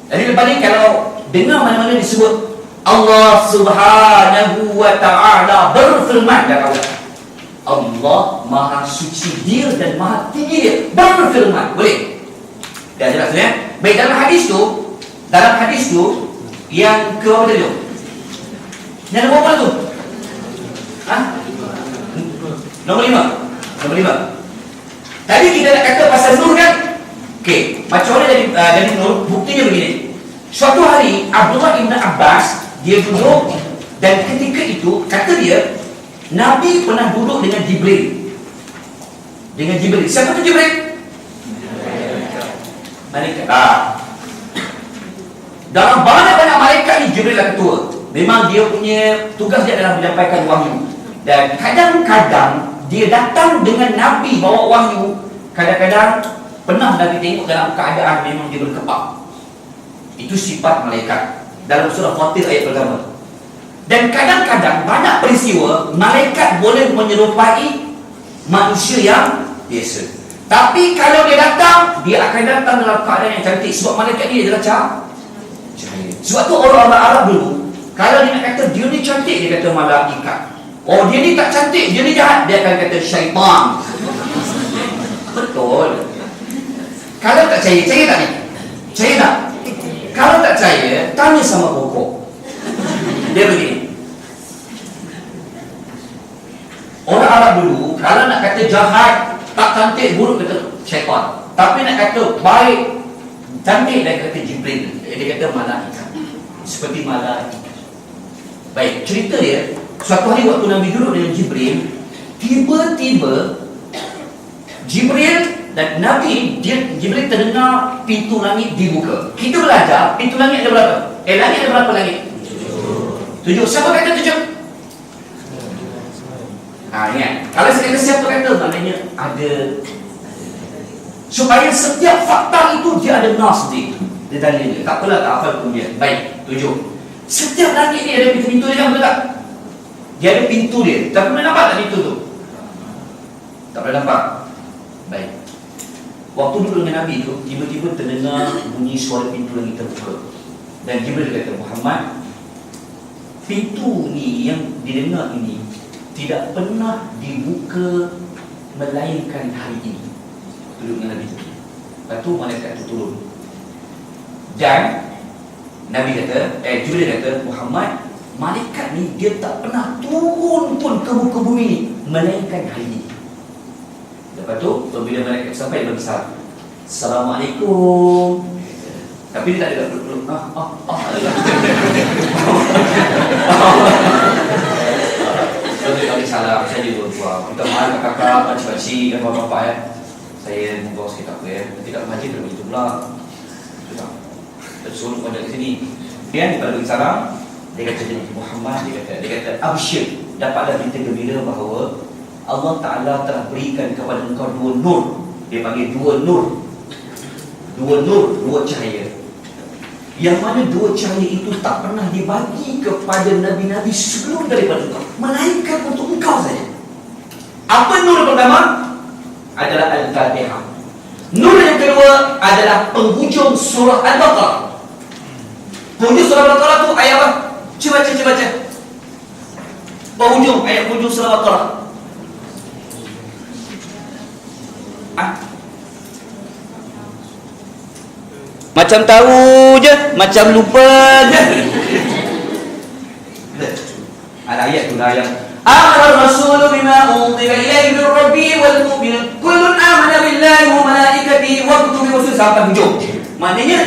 Jadi lepas ni kalau dengar mana-mana disebut Allah Subhanahu wa ta'ala berfirman, dah kau Allah Maha suci Dia dan Maha tinggi Dia berfirman. Boleh? Dah jelas ya? Baik, dalam hadis tu yang ke apa tadi tu? Yang nombor berapa tu? Ha? Nombor 5. Tadi kita nak kata pasal nur kan? Okey, macam mana jadi nur? Buktinya begini. Suatu hari Abdullah bin Abbas dia duduk dan ketika itu kata dia Nabi pernah duduk dengan Jibril. Siapa tu Jibril? Malaikat. Dalam banyak-banyak malaikat ni Jibril lah ketua. Memang dia punya tugas dia adalah menyampaikan wahyu. Dan kadang-kadang dia datang dengan Nabi bawa wahyu. Kadang-kadang pernah Nabi tengok dalam keadaan memang dia berkepak. Itu sifat malaikat dalam surah Fatir ayat pertama. Dan kadang-kadang banyak peristiwa malaikat boleh menyerupai manusia yang biasa. Tapi kalau dia datang, dia akan datang dalam keadaan yang cantik. Sebab malaikat ni adalah cahaya. Sebab tu orang-orang Arab dulu, kalau dia nak kata dia ni cantik, dia kata malaikat. Oh, dia ni tak cantik, dia ni jahat, dia akan kata syaitan. Betul. Kalau tak percaya tak ni? Percaya tak? Kalau tak percaya, tanya sama pokok. Dia begini. Orang Arab dulu, kalau nak kata jahat, tak cantik, buruk, kata syaitan. Tapi nak kata baik, cantik, dia kata Jibril. Dia kata malaikat. Seperti malaikat. Baik, cerita dia, suatu hari waktu Nabi duduk dengan Jibril, tiba-tiba Jibril dan Nabi, Jibril terdengar pintu langit dibuka. Kita belajar, pintu langit ada berapa? Langit ada berapa langit? 7. Siapa kata 7? Ingat. Kalau saya kata siapa kata, maknanya ada. Supaya setiap fakta itu dia ada nas dia dalil dia. Tak apalah, tak hafal pun dia. Baik, 7. Setiap langit ni ada pintu-pintu dia, betul tak? Dia ada pintu dia. Tak pernah nampak tak pintu tu? Tak pernah nampak. Baik. Waktu duduk dengan Nabi tu, tiba-tiba terdengar bunyi suara pintu langit terbuka. Dan Jibril kata, Muhammad, pintu ni yang didengar ini tidak pernah dibuka melainkan hari ini. Duduk dengan Nabi tu. Lepas tu malaikat tu turun. Dan Nabi kata, Jibril kata, Muhammad, malaikat ni dia tak pernah turun pun ke muka bumi ni melainkan hari ini. Lepas tu, bila malaikat sampai, dia bagi salam. Assalamualaikum. Tapi dia tak ada peluk-peluk. Dia bagi salam, saya juga berbual. Minta maaf kakak, pakcik-pakcik dan bapak-bapak ya. Saya membawa sikit apa ya. Nanti tak mengaji dah begitu pula. Suruh pada ke sini. Dia bagi salam. Dia kata Muhammad, dia kata absyir, dapatlah berita gembira bahawa Allah Ta'ala telah berikan kepada engkau 2 nur. Dia panggil 2 nur. 2 nur, 2 cahaya. Yang mana 2 cahaya itu tak pernah dibagi kepada Nabi-Nabi sebelum daripada engkau, melainkan untuk engkau saja. Apa nur pertama? Adalah Al-Fatihah. Nur yang kedua adalah penghujung surah Al-Baqarah. Penghujung surah Al-Baqarah tu ayat apa? Cuba baca. Penghujung, ayat penghujung surah Al-Baqarah. Macam tahu je, macam lupa je. Ada ayat tu lah yang Amara Rasul bima unzila ilaihi min rabbi wal mu'minun kullun amana billahi wa malaikatihi wa kutubihi wa rusulihi sampai hujung. Maknanya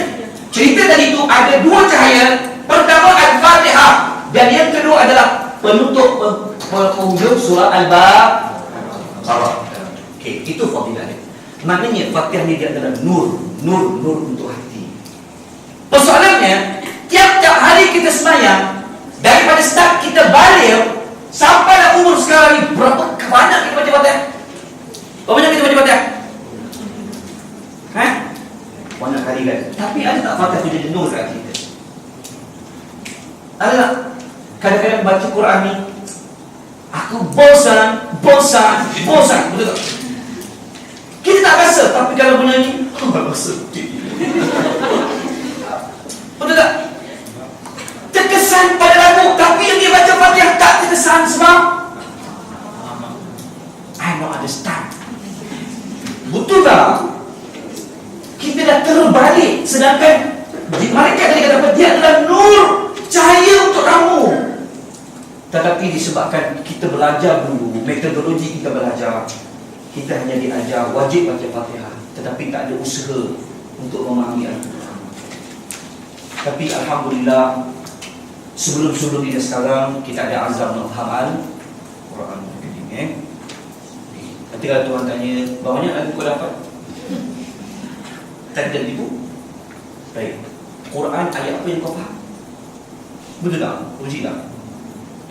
cerita tadi tu ada 2 cahaya. Pertama Al-Fatihah dan yang kedua adalah penutup penghujung surah Al-Baqarah. Okey, itu fadilah dia. Maknanya Fatihah ni dia adalah nur untuk hati. Persoalannya, tiap-tiap hari kita sembahyang, daripada start kita balik sampailah umur sekarang ni, berapa banyak kita baca Fatihah? Berapa banyak kita baca Fatihah? Banyak kali kan? Tapi ada tak Fatihah tu jadi nur kat kita? Ada tak? Kadang-kadang baca Quran ni, aku bosan. Betul tak? Kita tak rasa, tapi kalau menyanyi, rasa betul tak? Terkesan pada lagu, tapi yang dia baca Fatihah tak terkesan sebab I don't understand. Betul tak? Kita dah terbalik. Sedangkan mereka tadi kata dia adalah nur, cahaya untuk kamu. Tetapi disebabkan kita belajar dulu, metodologi kita belajar, kita hanya diajar wajib baca Fatihah, tetapi tak ada usaha untuk memahami Al-Quran. Tapi Alhamdulillah, sebelum ini sekarang kita ada azam nak faham Al-Quran. Nanti kalau Tuhan tanya, berapa banyak lagu kau dapat? Tak ada ibu. Baik, Quran ayat apa yang kau faham? Betul tak? Uji tak?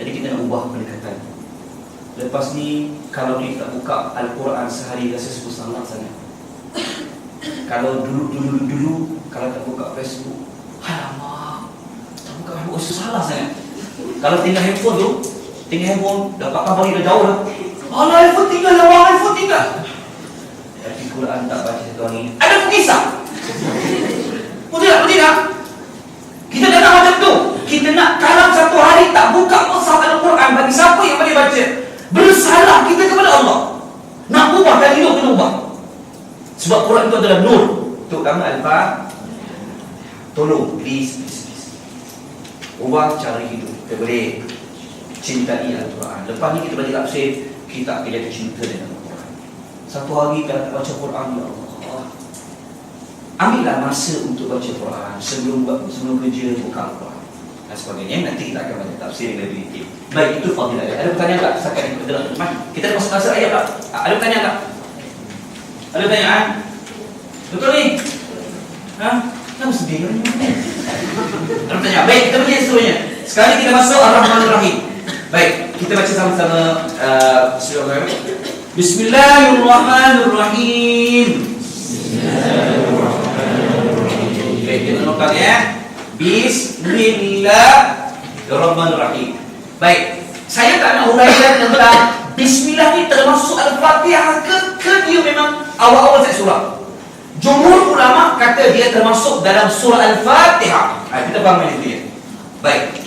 Jadi kita nak ubah pendekatan. Lepas ni, kalau kita buka Al-Quran sehari rasa susah sangat. Kalau dulu kalau tak buka Facebook, alamak, tak buka Facebook salah sangat. Kalau tinggal handphone tu, dapat kabar dah jauh dah. Alah, iPhone tinggal. Tapi Quran tak baca satu hari. Ada kisah. Betul tak? Kita tak nak macam tu. Kita nak kalam satu hari tak buka mushaf Al-Quran bagi siapa yang boleh baca. Bersalah kita kepada Allah. Nak ubahkan hidup, kena ubah. Sebab Quran itu adalah nur. Terutama Al-Fatihah. Tolong, please. Ubah cara hidup. Kita boleh cintai Al-Quran. Lepas ni kita belajar tafsir, kita akan jatuh cinta dengan Al-Quran. Satu hari kalau tak baca Quran, ya Allah, ambillah masa untuk baca Quran sebelum kerja, buka Al-Quran dan sebagainya. Nanti kita akan baca tafsir yang lebih detail. Baik, itu fadilah. Ada pertanyaan tak? Setakat ini kita ada masuk ayat tak? Ada pertanyaan tak? Ada pertanyaan? Betul ni? Kenapa sedih? Ada pertanyaan? Baik, kita baca seterusnya. Sekarang kita masuk Ar-Rahman-Ar-Rahim. Baik, kita baca sama-sama surah. Bismillahirrahmanirrahim. Baik, kita notkan ya. Bismillahirrahmanirrahim. Baik, saya tak nak huraikan tentang Bismillah ni termasuk Al-Fatihah ke dia memang awal-awal saya surah. Jumhur ulama kata dia termasuk dalam surah Al-Fatihah. Kita faham ini dia. Baik.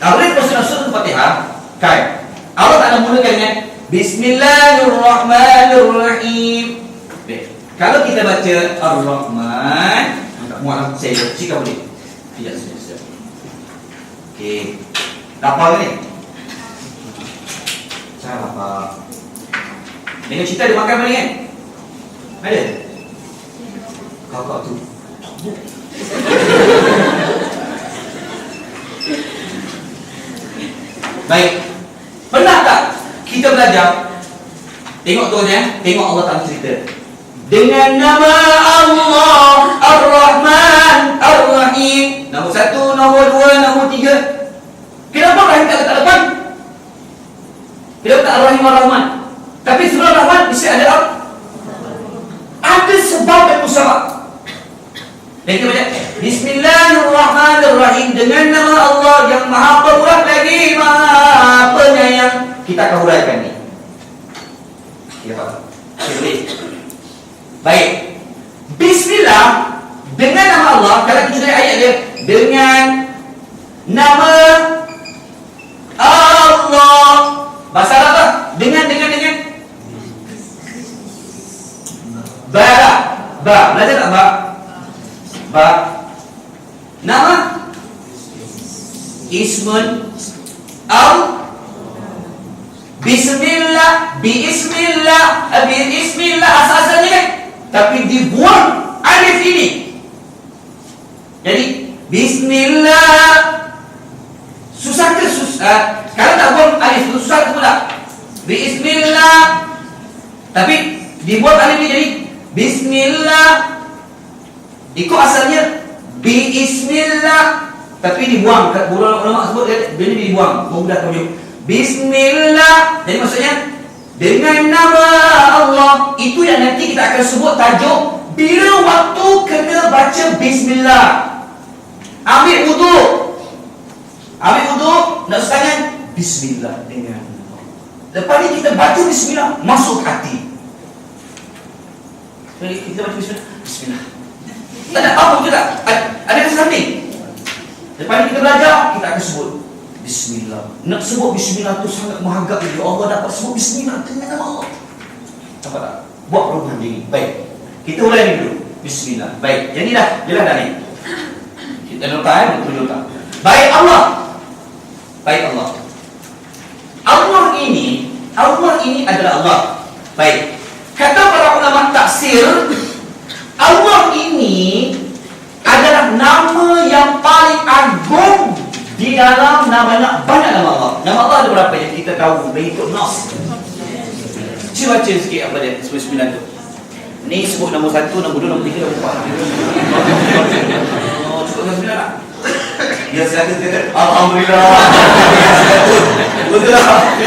Boleh termasuk surah Al-Fatihah kan? Allah tak mulakan dengan Bismillahirrahmanirrahim. Baik. Kalau kita baca Ar-Rahman, tak muat saya cakap boleh. Tidak saja. Okey. Lapar ni? Saya lapar. Dengan cerita dia makan mana kan? Ada? Kakak tu. Baik. Pernah tak kita belajar? Tengok tu ya. Tengok Allah Ta'ala cerita. Dengan nama Allah Ar-Rahman Ar-Rahim. Nombor 1, nombor 2, nombor 3. Kenapa Rahim tak letak depan? Kenapa tak Ar-Rahim Ar-Rahman? Tapi sebelum Rahman mesti ada apa? Ada sebab dan musabab. Dan kita baca Bismillahirrahmanirrahim. Dengan nama Allah yang Maha Pemurah lagi Maha Penyayang. Kita akan huraikan ni. Kita faham? Baik. Bismillah dengan nama Allah. Kalau kita lihat ayat dia, dengan nama Allah. Bahasa Arab apa? Dengan Ba. Belajar tak ba? Nama Ismun Bismillah asal-asalnya kan, tapi dibuang alif ini. Jadi Bismillah susah ke susah? Kalau tak buang alif itu susah ke pula? Bismillah, tapi dibuang alif ini jadi Bismillah. Ikut asalnya Bismillah, tapi dibuang. Ulama sebut ini dibuang, memudahkan hujung. Bismillah. Jadi maksudnya dengan nama Allah. Itu yang nanti kita akan sebut tajuk bila waktu kena baca bismillah. Ambil wuduk, nak tangan, bismillah dengan Allah. Lepas ni kita baca bismillah, masuk hati. Jadi kita baca bismillah. Tak ada apa juga, ada rasa samping. Lepas ni kita belajar, kita akan sebut bismillah. Nak sebut bismillah tu sangat menghargai. Ya Allah, dapat sebut bismillah dengan nama Allah. Nampak tak? Buat perubahan diri. Baik, kita ulangi dulu. Bismillah. Baik, jadilah jelas dah ni. Kita nota, betul nota. Baik Allah. Allah ini adalah Allah. Baik. Kata para ulama tafsir, Allah ini adalah nama yang paling agung di dalam namanya. Banyak nama Allah. Nama Allah ada berapa yang kita tahu mengikut nas? Cuba baca sikit apa dia, 9 tu. Ni sebut nombor 1, nombor 2, nombor 3, nombor 4. Oh, cukup nombor 9 tak? Ya, silakan kata alhamdulillah. Betul tak?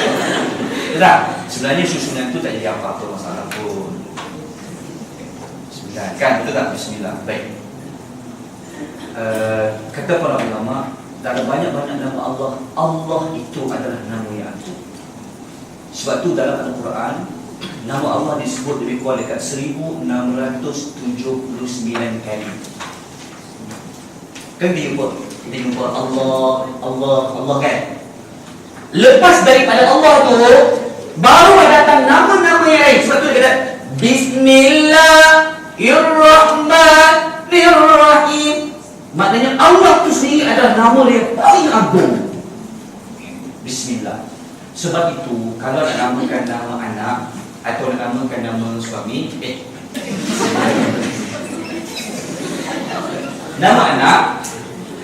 Tak. Sebenarnya susunan tu tak jadi apa-apa masalah pun. 9 kan, betul tak? Bismillah. Baik. Kata para ulama, dalam banyak-banyak nama Allah, Allah itu adalah nama yang agung. Sebab tu dalam Al-Quran, nama Allah disebut lebih kurang dekat 1679 kali. Kan kita jumpa Allah kan. Lepas daripada Allah tu, baru datang nama-nama yang lain. Sebab tu dia kata Bismillahirrahmanirrahim. Maknanya Allah tu sendiri adalah nama yang paling agung. Bismillah. Sebab itu kalau nak namakan nama anak atau nak namakan nama suami, nama anak,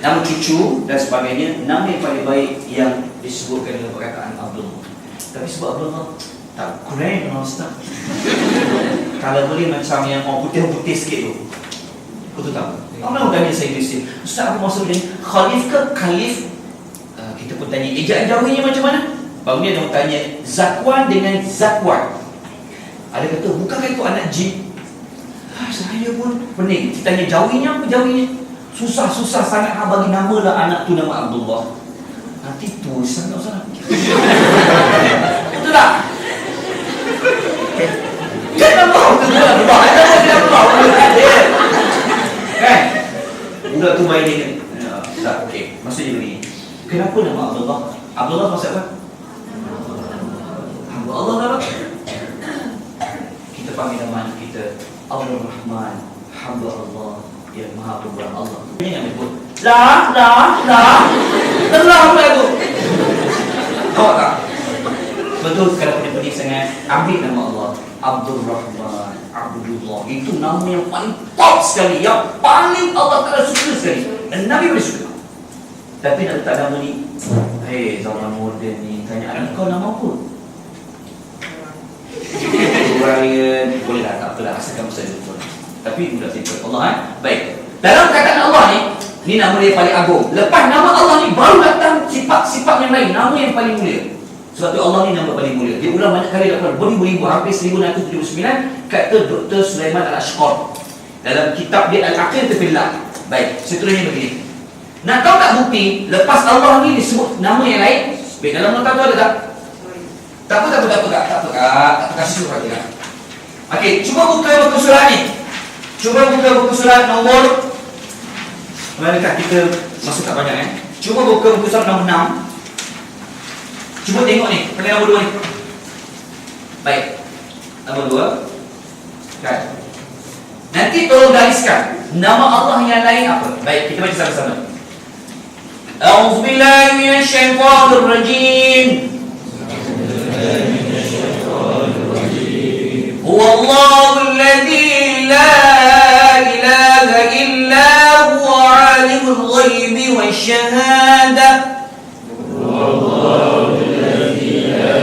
nama cucu dan sebagainya, nama yang paling baik yang disebutkan dalam perkataan Abdullah. Tapi sebab Abdullah tak keren lah Ustaz. Kalau boleh macam yang orang putih-putih sikit tu. Betul tak? Orang tanya saya Kristian, Ustaz apa maksud dia? Khalif ke Khalif? Kita pun tanya ejaan jauhinya macam mana? Baru dia nak tanya Zakwan dengan Zakwan. Ada kata bukankah itu anak jin? Saya pun pening. Kita tanya jauhinya apa jauhinya? Susah-susah sangat bagi nama lah anak tu nama Abdullah. Nanti tu sangat-sangat. Betul tak? Jangan tahu tu lah Abdullah. Jangan tahu dia. Kan? Budak tu main dia. Tak, okey. Maksudnya begini. Kenapa nama Abdullah? Abdullah maksud apa? Hamba Allah lah. Kita panggil nama kita Abdul Rahman, hamba Allah yang maha pemurah Allah. Ini yang disebut telah pula tu. Tahu tak? Betul kalau punya pedih sangat, ambil nama Allah Abdul Rahman, Abdullah. Itu nama yang paling top sekali, yang paling Allah Ta'ala suka sekali, dan Nabi boleh suka. Tapi nak letak nama ni, zaman moden ni, tanya anak kau nama apa? Ryan, boleh lah, tak apalah, asalkan masa itu pun. Tapi mudah simple. Allah baik. Dalam perkataan Allah ni nama dia paling agung. Lepas nama Allah ni baru datang sifat-sifat yang lain, nama yang paling mulia. Sebab tu Allah ni nama paling mulia. Dia ulang banyak kali, dapat beribu-ribu, hampir 1979, kata Dr. Sulaiman Al-Ashqar dalam kitab dia Al-Aqil Tafillah. Baik, seterusnya begini. Nak tahu tak bukti lepas Allah ni disebut nama yang lain? Baik, dalam nota tu ada tak? Tak apa, kasih surat dia. Okey, cuba buka buku surat ni. Cuba buka buku surat nombor, manakah kita masuk tak banyak Cuba buka buku surat nombor 6. Cuba tengok ni, pada nombor 2 ni. Baik. Nombor 2. Kan. Nanti tolong gariskan nama Allah yang lain apa. Baik, kita baca sama-sama. A'udzubillahi minasyaitonir rajim. Huwallahu alladzi la ilaha illa huwa alimul ghaibi wasyahada. Huwallahu alladzi la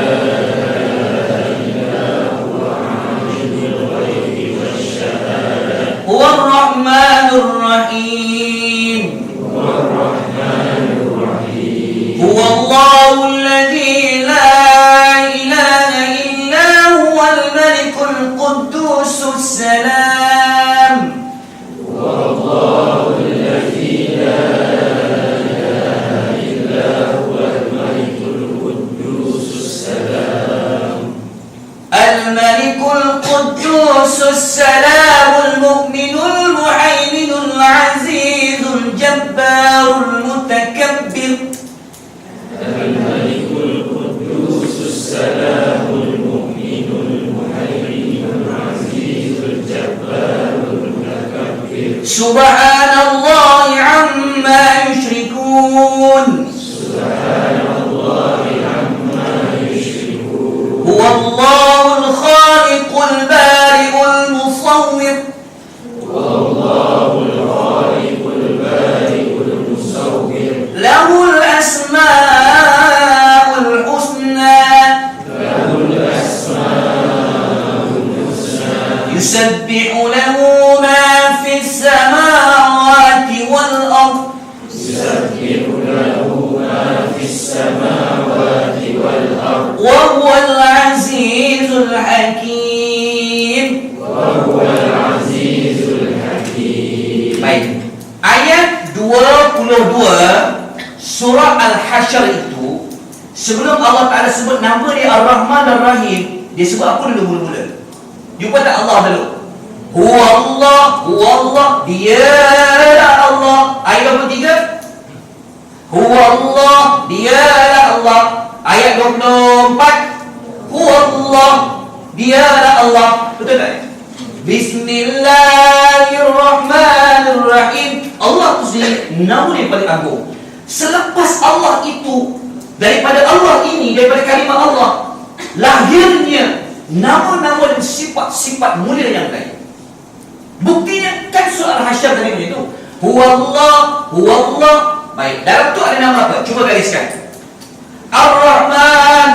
ilaha huwa alimul ghaibi wasyahada. Huwar rahmanur rahim. Huwar rahmanur rahim. Huwallahu alladzi la ilaha illa huwal malikul quddus salam. Malikul Qudusus Salamul Mu'minul Muhaiminul Azizul Jabbarul Mutakabbir. Al-Malikul Qudusus Salamul Mu'minul Muhaiminul Azizul Jabbarul Mutakabbir. Subhanallahi amma yushrikun. Subhanallahi amma yushrikun. Huwallahul khaliqul bari'ul musawwir. Wallahul khaliqul bari'ul musawwir. Lahul asma'ul husna. Lahul asma'ul husna. Yusabbihu lahu ma fis samawati wal ardh. Yusabbihu lahu ma fis samawati wal ardh. Wa huwal azizul hakim. Wa huwal azizul hakim. Baik. Ayat 22 surah Al-Hasyr itu, sebelum Allah Ta'ala sebut nama dia Ar-Rahman Ar-Rahim, dia sebut apa dulu mula-mula? Jumpa tak Allah dulu? Huwa Allah, dialah Allah. Ayat 23, Huwa Allah, dialah Allah. Ayat 24, Huwa Allah, dialah Allah. Betul tak? Bismillahirrahmanirrahim. Allah tu sendiri nama dia paling agung. Selepas Allah itu, daripada Allah ini, daripada kalimah Allah, lahirnya nama-nama dan sifat-sifat mulia yang lain. Buktinya kan surah Al-Hasyr tadi begitu. Huwallah, Huwallah. Baik, dalam tu ada nama apa? Cuba gariskan. Ar-Rahman,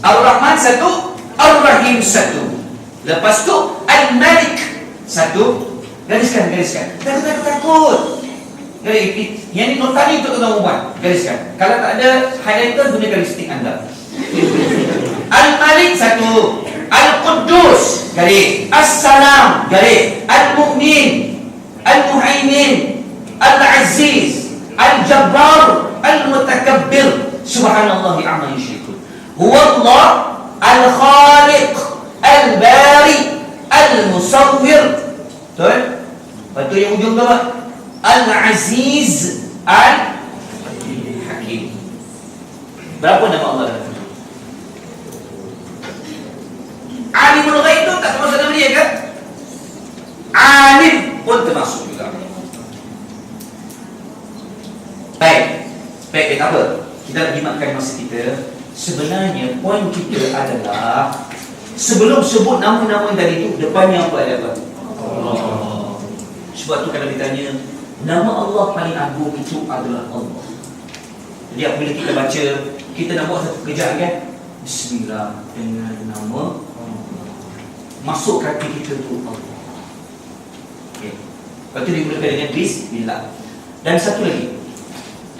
Ar-Rahman satu, Ar-Rahim satu. Lepas tu Al-Malik satu. Gariskan. Takut. Yang ni nota ni untuk tuan-tuan perempuan. Gariskan. Kalau tak ada highlighter, gunakan lipstick anda. Al-Malik satu, Al-Quddus garis, As-Salam garis, Al-Mu'min, Al-Muhaimin, Al-Aziz, Al-Jabbar, Al-Mutakabbir. Subhanallahi amma yushrikun. Huwa Allah Al-Khaliq, Al-Bari, Al-Musawwir. Betul? Lepas tu yang ujung tu apa? Al-Aziz, Al-Hakim. Berapa nama Allah dalam itu? Alimul Ghaib tu tak termasuk nama dia ke? Alim pun termasuk juga. Baik, tak apa. Kita jimatkan masa kita. Sebenarnya poin kita adalah, sebelum sebut nama-nama tadi tu, depannya apa ada apa? Allah. Sebab tu kalau ditanya, nama Allah paling agung itu adalah Allah. Jadi apabila kita baca, kita nak buat satu pekerjaan kan? Bismillah, dengan nama Allah. Masuk kaki kita tu Allah. Okay. Lepas tu dimulakan dengan Bismillah. Dan satu lagi,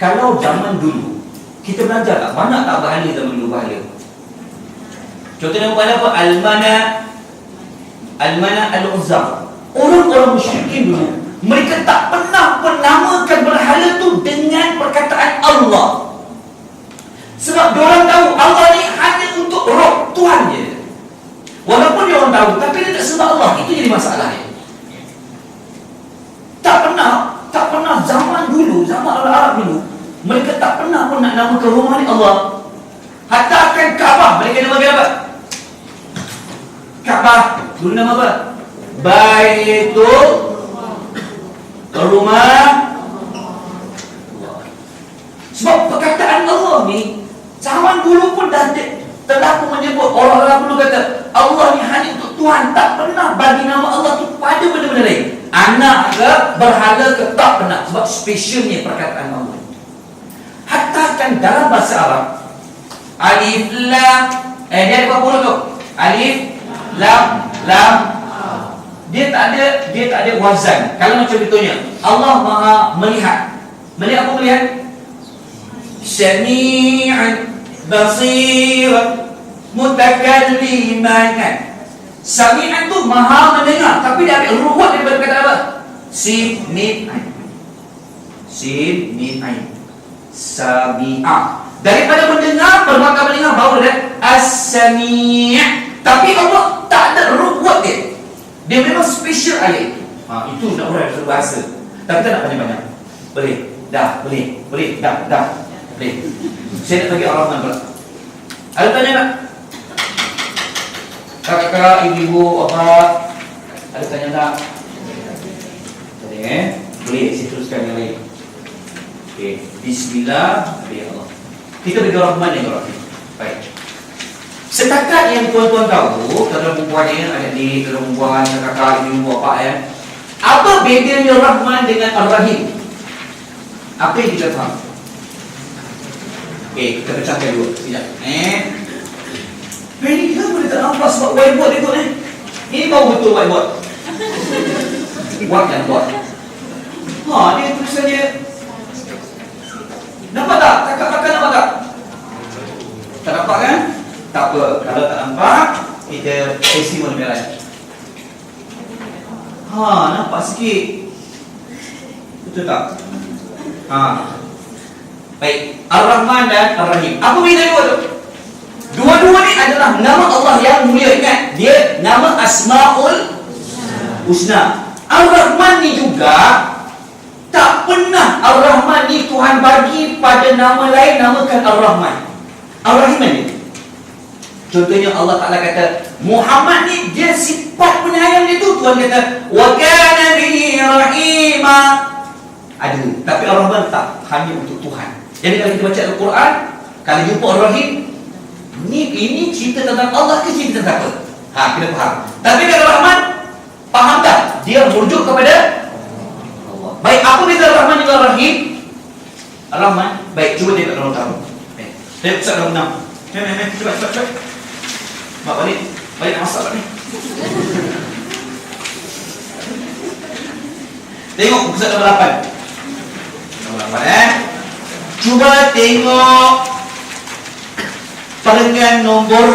kalau zaman dulu kita belajar tak? Mana tak bahala zaman dulu bahala? Contohnya bahala apa? Al-Mana, Al-Uzza. Orang-orang musyrikin dulu, mereka tak pernah menamakan berhala tu dengan perkataan Allah. Sebab diorang tahu Allah ni hanya untuk roh Tuhan je. Walaupun diorang tahu, tapi dia tak sembah Allah. Itu jadi masalahnya. Tak pernah zaman dulu, zaman Arab dulu, mereka tak pernah pun nak namakan rumah ni Allah. Hatta akan Kaabah, mereka namakan apa? Kaabah, dulu nama apa? Baitul Rumah. Sebab perkataan Allah ni zaman dulu pun dah telah pun menyebut. Orang-orang dulu kata Allah ni hanya untuk Tuhan. Tak pernah bagi nama Allah tu pada benda-benda lain. Anak ke, berhala ke, tak pernah. Sebab spesialnya perkataan Allah. Hatta kan dalam bahasa Arab, Alif Lam, dia ada berapa huruf tu? Alif Lam Lam. Dia tak ada wazan. Kalau macam contohnya, Allah Maha melihat. Melihat apa melihat? Sami'an Basiran Mutakalliman kan? Sami'an tu Maha mendengar, tapi dia ambil ruwat daripada kata apa? Sin Mim Ain. Sin Mim Ain. Sami'a. Daripada mendengar, permata mendengar, baru dia As-Sami'. Tapi Allah tak ada ruwet dia. Dia memang special ayat. Itu nak orang yang bahasa. Tapi tak nak banyak-banyak. Boleh? Dah, boleh. Boleh? Dah. Boleh. Saya nak bagi Ar-Rahman pula. Ada tanya tak? Kakak, ibu-ibu, apa? Ada tanya tak? Tanya Boleh, saya teruskan yang lain. Okey, bismillah, ya Allah. Kita bagi Ar-Rahman yang Ar-Rahim. Baik. Setakat yang tuan-tuan tahu, dalam perempuan ni, adik-adik, dalam perempuan, kakak, ibu, bapa ya. Apa bedanya Rahman dengan Ar-Rahim? Apa yang kita faham? Okey, kita pecahkan dulu. Sekejap. Ini kita boleh tak nampak sebab whiteboard dia kot Ini baru betul whiteboard. Buat dan buat. Dia tulisannya. Nampak tak? Kakak-kakak nampak tak? Tak nampak kan? Tak apa. Kalau tak nampak, kita isi warna merah. Nampak sikit. Betul tak? Baik. Ar-Rahman dan Ar-Rahim. Apa beza dua tu? Dua-dua ni adalah nama Allah yang mulia. Ingat, dia nama Asmaul Husna. Ar-Rahman ni juga tak pernah Ar-Rahman ni Tuhan bagi pada nama lain namakan Ar-Rahman. Ar-Rahim ni. Contohnya Allah Ta'ala kata Muhammad ni dia sifat penyayang dia tu Tuhan kata wa kana bihi rahima. Ada, tapi Ar-Rahman tak, hanya untuk Tuhan. Jadi kalau kita baca Al-Quran, kalau jumpa Ar-Rahim, ini cerita tentang Allah ke cerita tentang apa? Kena faham. Tapi kalau Rahman, faham tak? Dia merujuk kepada Allah. Baik, apa beza Rahman dengan Rahim? Rahman, baik, cuba tengok dalam tahu. Baik, saya pusat dalam 6. Cepat. Mak balik nak masak ni. Tengok pusat dalam 8. Cuba tengok palingan nombor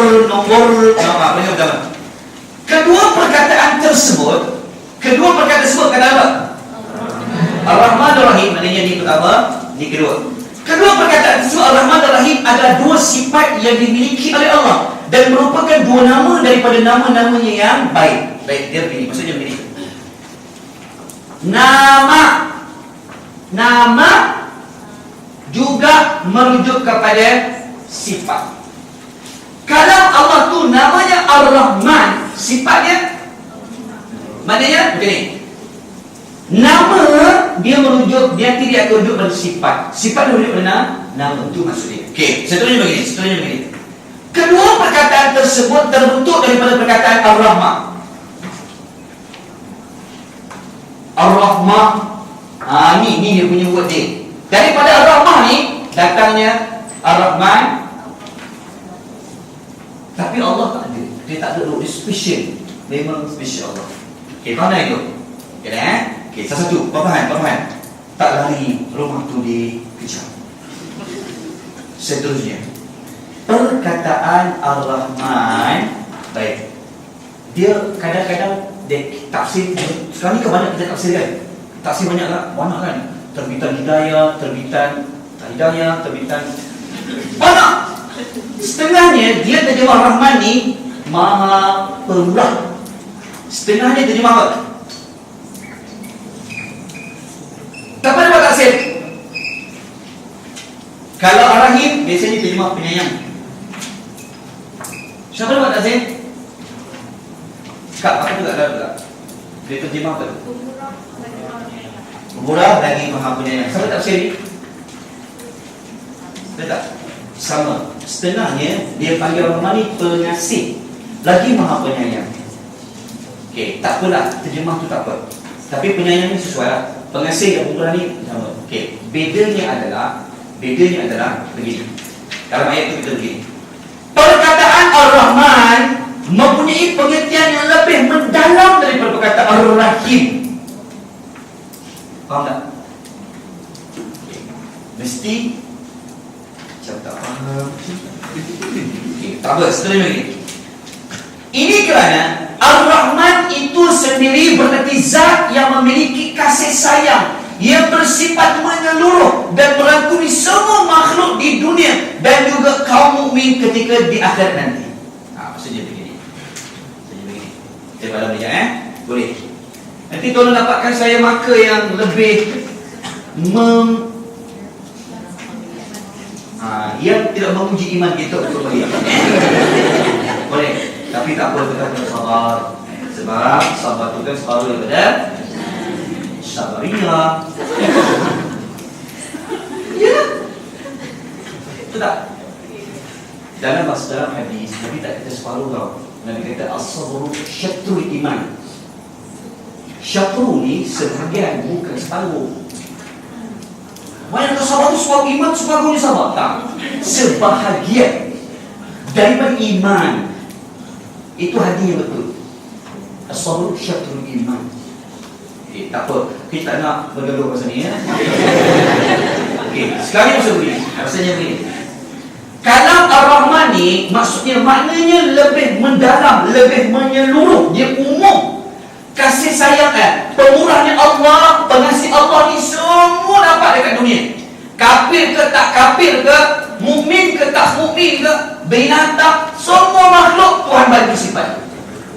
palingan pertama. Kedua perkataan tersebut kata apa? Ar-Rahman Ar-Rahim, maknanya ni pertama, ni kedua. Kedua perkataan tersebut Ar-Rahman Ar-Rahim adalah dua sifat yang dimiliki oleh Allah dan merupakan dua nama daripada nama-namanya yang baik. Baik, dia begini, maksudnya begini. Nama juga merujuk kepada sifat. Kalau Allah tu namanya Ar-Rahman, sifatnya maknanya macam ni. Nama dia merujuk, dia tidak merujuk pada sifat. Sifat dia merujuk pada nama, itu maksudnya. Okey, seterusnya begini. Kedua perkataan tersebut terbentuk daripada perkataan Ar-Rahman. Ar-Rahman. Ni dia punya word dia. Daripada Ar-Rahman ni datangnya Ar-Rahman. Tapi Allah tak ada. Dia tak ada word special. Memang special Allah. Okey, faham tak itu? Okey dah. Okey, satu. Faham. Tak lari rumah tu dikejar. Seterusnya. Perkataan Ar-Rahman, baik. Dia kadang-kadang dia tafsir. Sekarang ni ke banyak kita tafsir kan? Tafsir banyak kan? Terbitan Hidayah, terbitan Hidayah, terbitan banyak. Setengahnya dia terjemah Rahman ni Maha Pemurah. Setengahnya terjemah apa? Siapa yang buat tafsir? Kalau Ar-Rahim biasanya terjemah penyayang. Siapa yang buat tafsir? Kak, apa tu tak? Dia terjemah apa? Pemurah lagi Maha Penyayang. Siapa tafsir ni? Betul tak? Sama. Setengahnya dia panggil Rahman ni pengasih, lagi Maha Penyayang. Okey, tak apalah, terjemah tu tak apa. Tapi penyayang ni sesuai lah. Pengasih dan pemurah ni sama. Okey, bedanya adalah begini. Dalam ayat tu kita begini. Perkataan Ar-Rahman mempunyai pengertian yang lebih mendalam daripada perkataan Ar-Rahim. Faham tak? Okay. Mesti macam tak faham. Okay. Tak apa, seterusnya lagi. Ini kerana Ar-Rahman itu sendiri berarti zat yang memiliki kasih sayang yang bersifat menyeluruh dan merangkumi semua makhluk di dunia dan juga kaum mukmin ketika di akhirat nanti. Saya padam dia boleh. Nanti tolong dapatkan saya marker yang lebih yang tidak menguji iman kita untuk bagi. Boleh. Tapi tak apa, kita kena sabar. Sebab sabar itu kan separuh daripada sabaria. Ya. Betul tak? Dalam hadis, Nabi tak kata separuh tau. Nabi kata as-sabru syatrul iman. Syatru ni sebahagian, bukan separuh. Banyak sahabat itu separuh iman, separuhnya sahabat. Tak. Sebahagian daripada iman. Itu hadis yang betul. As-sabru syatrul iman. Tak apa, kita tak nak bergaduh pasal ni ya. Okey, sekarang saya beri. Rasanya begini. Kalam Ar-Rahman ni maksudnya maknanya lebih mendalam, lebih menyeluruh, dia umum. Kasih sayang pemurahnya Allah, pengasih Allah ni semua dapat dekat dunia. Kafir ke tak kafir ke, mukmin ke tak mukmin ke, binatang, semua makhluk Tuhan bagi sifat.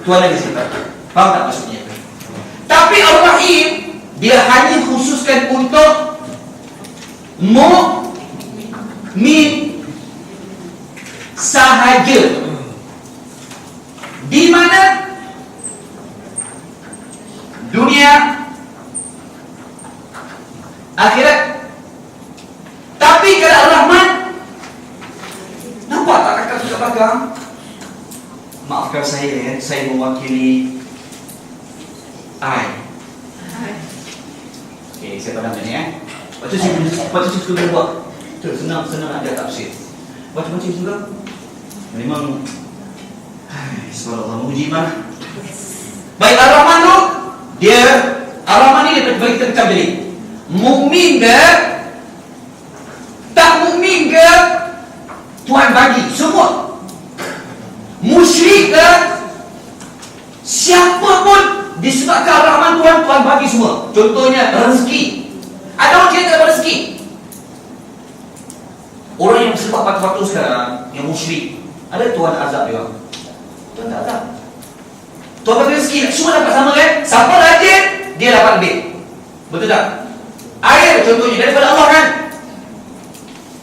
Tuhan bagi sifat. Faham tak maksudnya? Tapi Ar-Rahim dia hanya khususkan untuk mukmin sahaja. Di mana dunia akhirat. Tapi kalau Ar-Rahman, nampak tak kakak kat belakang? Maafkan saya saya mewakili I. Okey, saya padam ni Baca suka buat. Senang nak dia tafsir. Baca juga. Memang subhanallah menguji iman. Baik, Ar-Rahman tu dia Ar-Rahman ni dia bagi kita jadi mukmin ke tak mukmin ke Tuhan bagi semua. Musyrik ke siapa pun disebabkan Ar-Rahman Tuhan bagi semua. Contohnya rezeki. Ada orang kira tak ada rezeki. Orang yang sebab batu-batu sekarang yang musyrik, ada Tuhan azab dia. Tuhan tak azab. Tuhan bagi rezeki, semua dapat sama kan? Siapa rajin, dia dapat lebih. Betul tak? Air contohnya daripada Allah kan?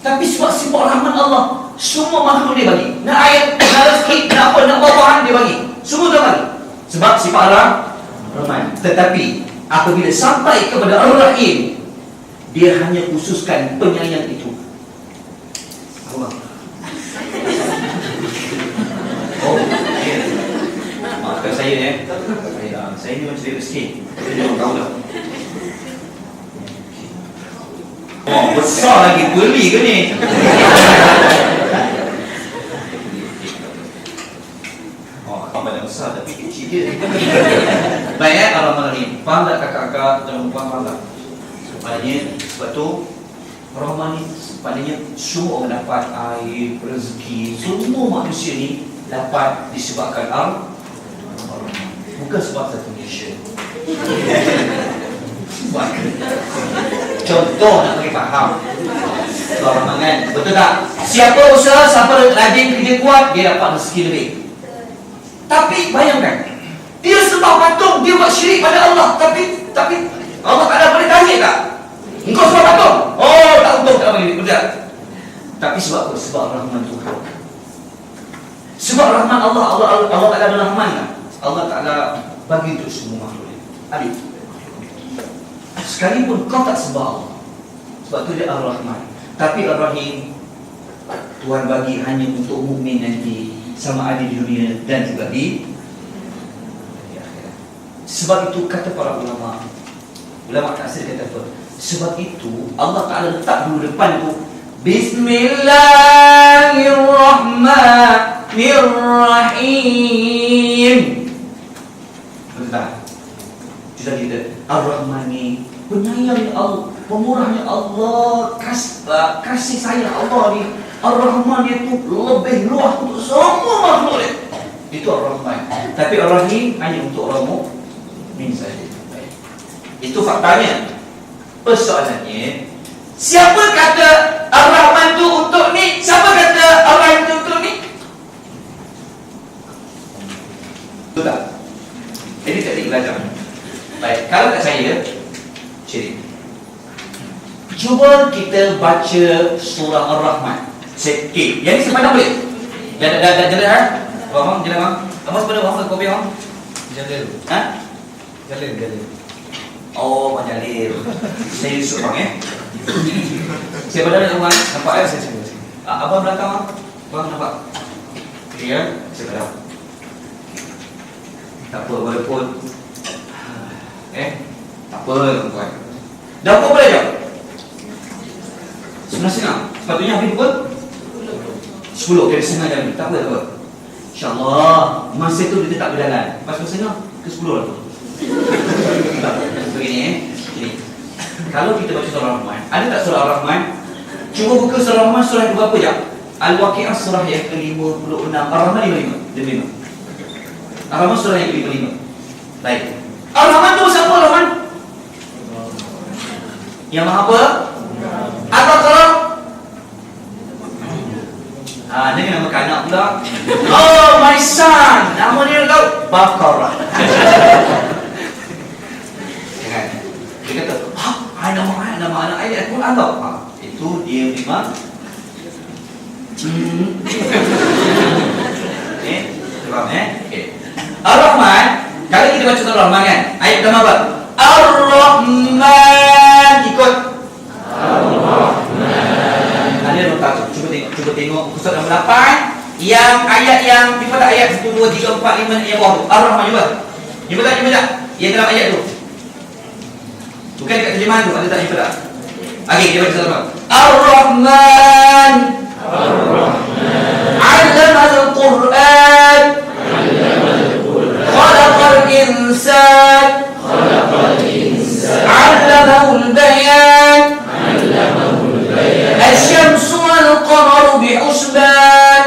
Tapi sebab sifat rahmat Allah, semua makhluk dia bagi. Nak air, nak rezeki, nak apa, nak buah-buahan dia bagi. Semua dia bagi. Sebab sifat Rahman. Tetapi apabila sampai kepada Ar-Rahim, dia hanya khususkan penyayang itu. Allah. Oh, ya. Maafkan saya saya ni macam dia sikit. Saya orang tahu dah. Oh, besar lagi beli ke ni? Oh, badan besar tapi kecil dia. Baik Ar-Rahman. Faham tak kakak-kakak? Jangan lupa faham tak? Maknanya sebab tu Rahman ni maknanya semua orang dapat air, rezeki, semua manusia ni dapat disebabkan Allah. Bukan sebab satu Malaysia. Contoh nak bagi faham. Rahman kan? Betul tak? Siapa usaha, siapa rajin kerja kuat, dia dapat rezeki lebih. Tapi bayangkan, dia sembah patung, dia buat syirik pada Allah. Tapi Allah tak ada boleh tanya tak? Engkau sembah patung? Oh, tak untung tak bagi betul. Tapi sebab apa? Sebab Rahman Tuhan. Sebab Rahman Allah tak ada Rahman kan? Allah tak ada bagi untuk semua makhluk. Adik. Sekalipun kau tak sembah Allah, sebab tu dia Ar-Rahman. Tapi Ar-Rahim, Tuhan bagi hanya untuk mukmin nanti, sama ada di dunia dan juga di akhirat. Sebab itu kata para ulama tafsir kata apa? Sebab itu Allah Ta'ala letak dulu depan tu Bismillahirrahmanirrahim. Betul tak? Kita Ar-Rahman ni penyayangnya Allah, pemurahnya Allah, kasih sayang Allah ni. Ar-Rahman dia tu lebih luas untuk semua makhluk dia. Itu Ar-Rahman. Tapi Ar-Rahim hanya untuk orang mukmin saja. Itu faktanya. Persoalannya, siapa kata Ar-Rahman tu untuk ni? Siapa kata Ar-Rahim tu untuk ni? Betul tak? belajar. Baik, kalau tak percaya, ciri. Cuba kita baca surah Ar-Rahman. Okey, yang ni sepanjang boleh? Dah jalan ha? Faham? Jalan bang? Apa sepanjang bang? Kopi bang? Jalil. Ha? Jalil. Oh, Pak Jalil. Saya Yusuf bang Saya pada nak bang, nampak ya? Abang belakang bang? Bang nampak? Ya, saya pada. Tak apa, walaupun tak apa, tuan. Dah apa belajar? Sebelah setengah. Sepatutnya habis pukul 10. Kira setengah jam. Tak apa. InsyaAllah masa tu kita tak berjalan. Pas setengah ke 10 lah tu. Begini Gini. Kalau kita baca surah Ar-Rahman, ada tak surah Ar-Rahman? Cuba buka surah Ar-Rahman surah yang berapa je? Al-Waqi'ah surah yang ke-56. Ar-Rahman 55. Ar-Rahman surah yang ke-55. Baik. Ar-Rahman tu siapa Ar-Rahman? Yang maha apa? Al-Baqarah. Dia kena nama kanak pula. Oh, my son. Nama dia tahu? Baqarah. Jangan. Dia kata, nama anak ayat Al-Quran tau. Itu dia memang. Okay. Faham Okay. Ar-Rahman. Kalau kita baca Ar-Rahman kan, ayat pertama apa? Ar-Rahman. Ikut. Ar-Rahman. Ada nota tu. Cuba tengok pusat nombor 8. Yang ayat yang pada ayat 1, 2, 3, 4, 5 yang bawah tu. Ar-Rahman cuba. Jumpa tak? Yang dalam ayat tu. Bukan dekat terjemahan tu. Ada tak jumpa tak? Okey, kita baca sama. Ar-Rahman. Ar-Rahman. 'Allamal Qur'an. Khalaqal insan. 'Allamahul bayan. الشمس والقمر بحسبان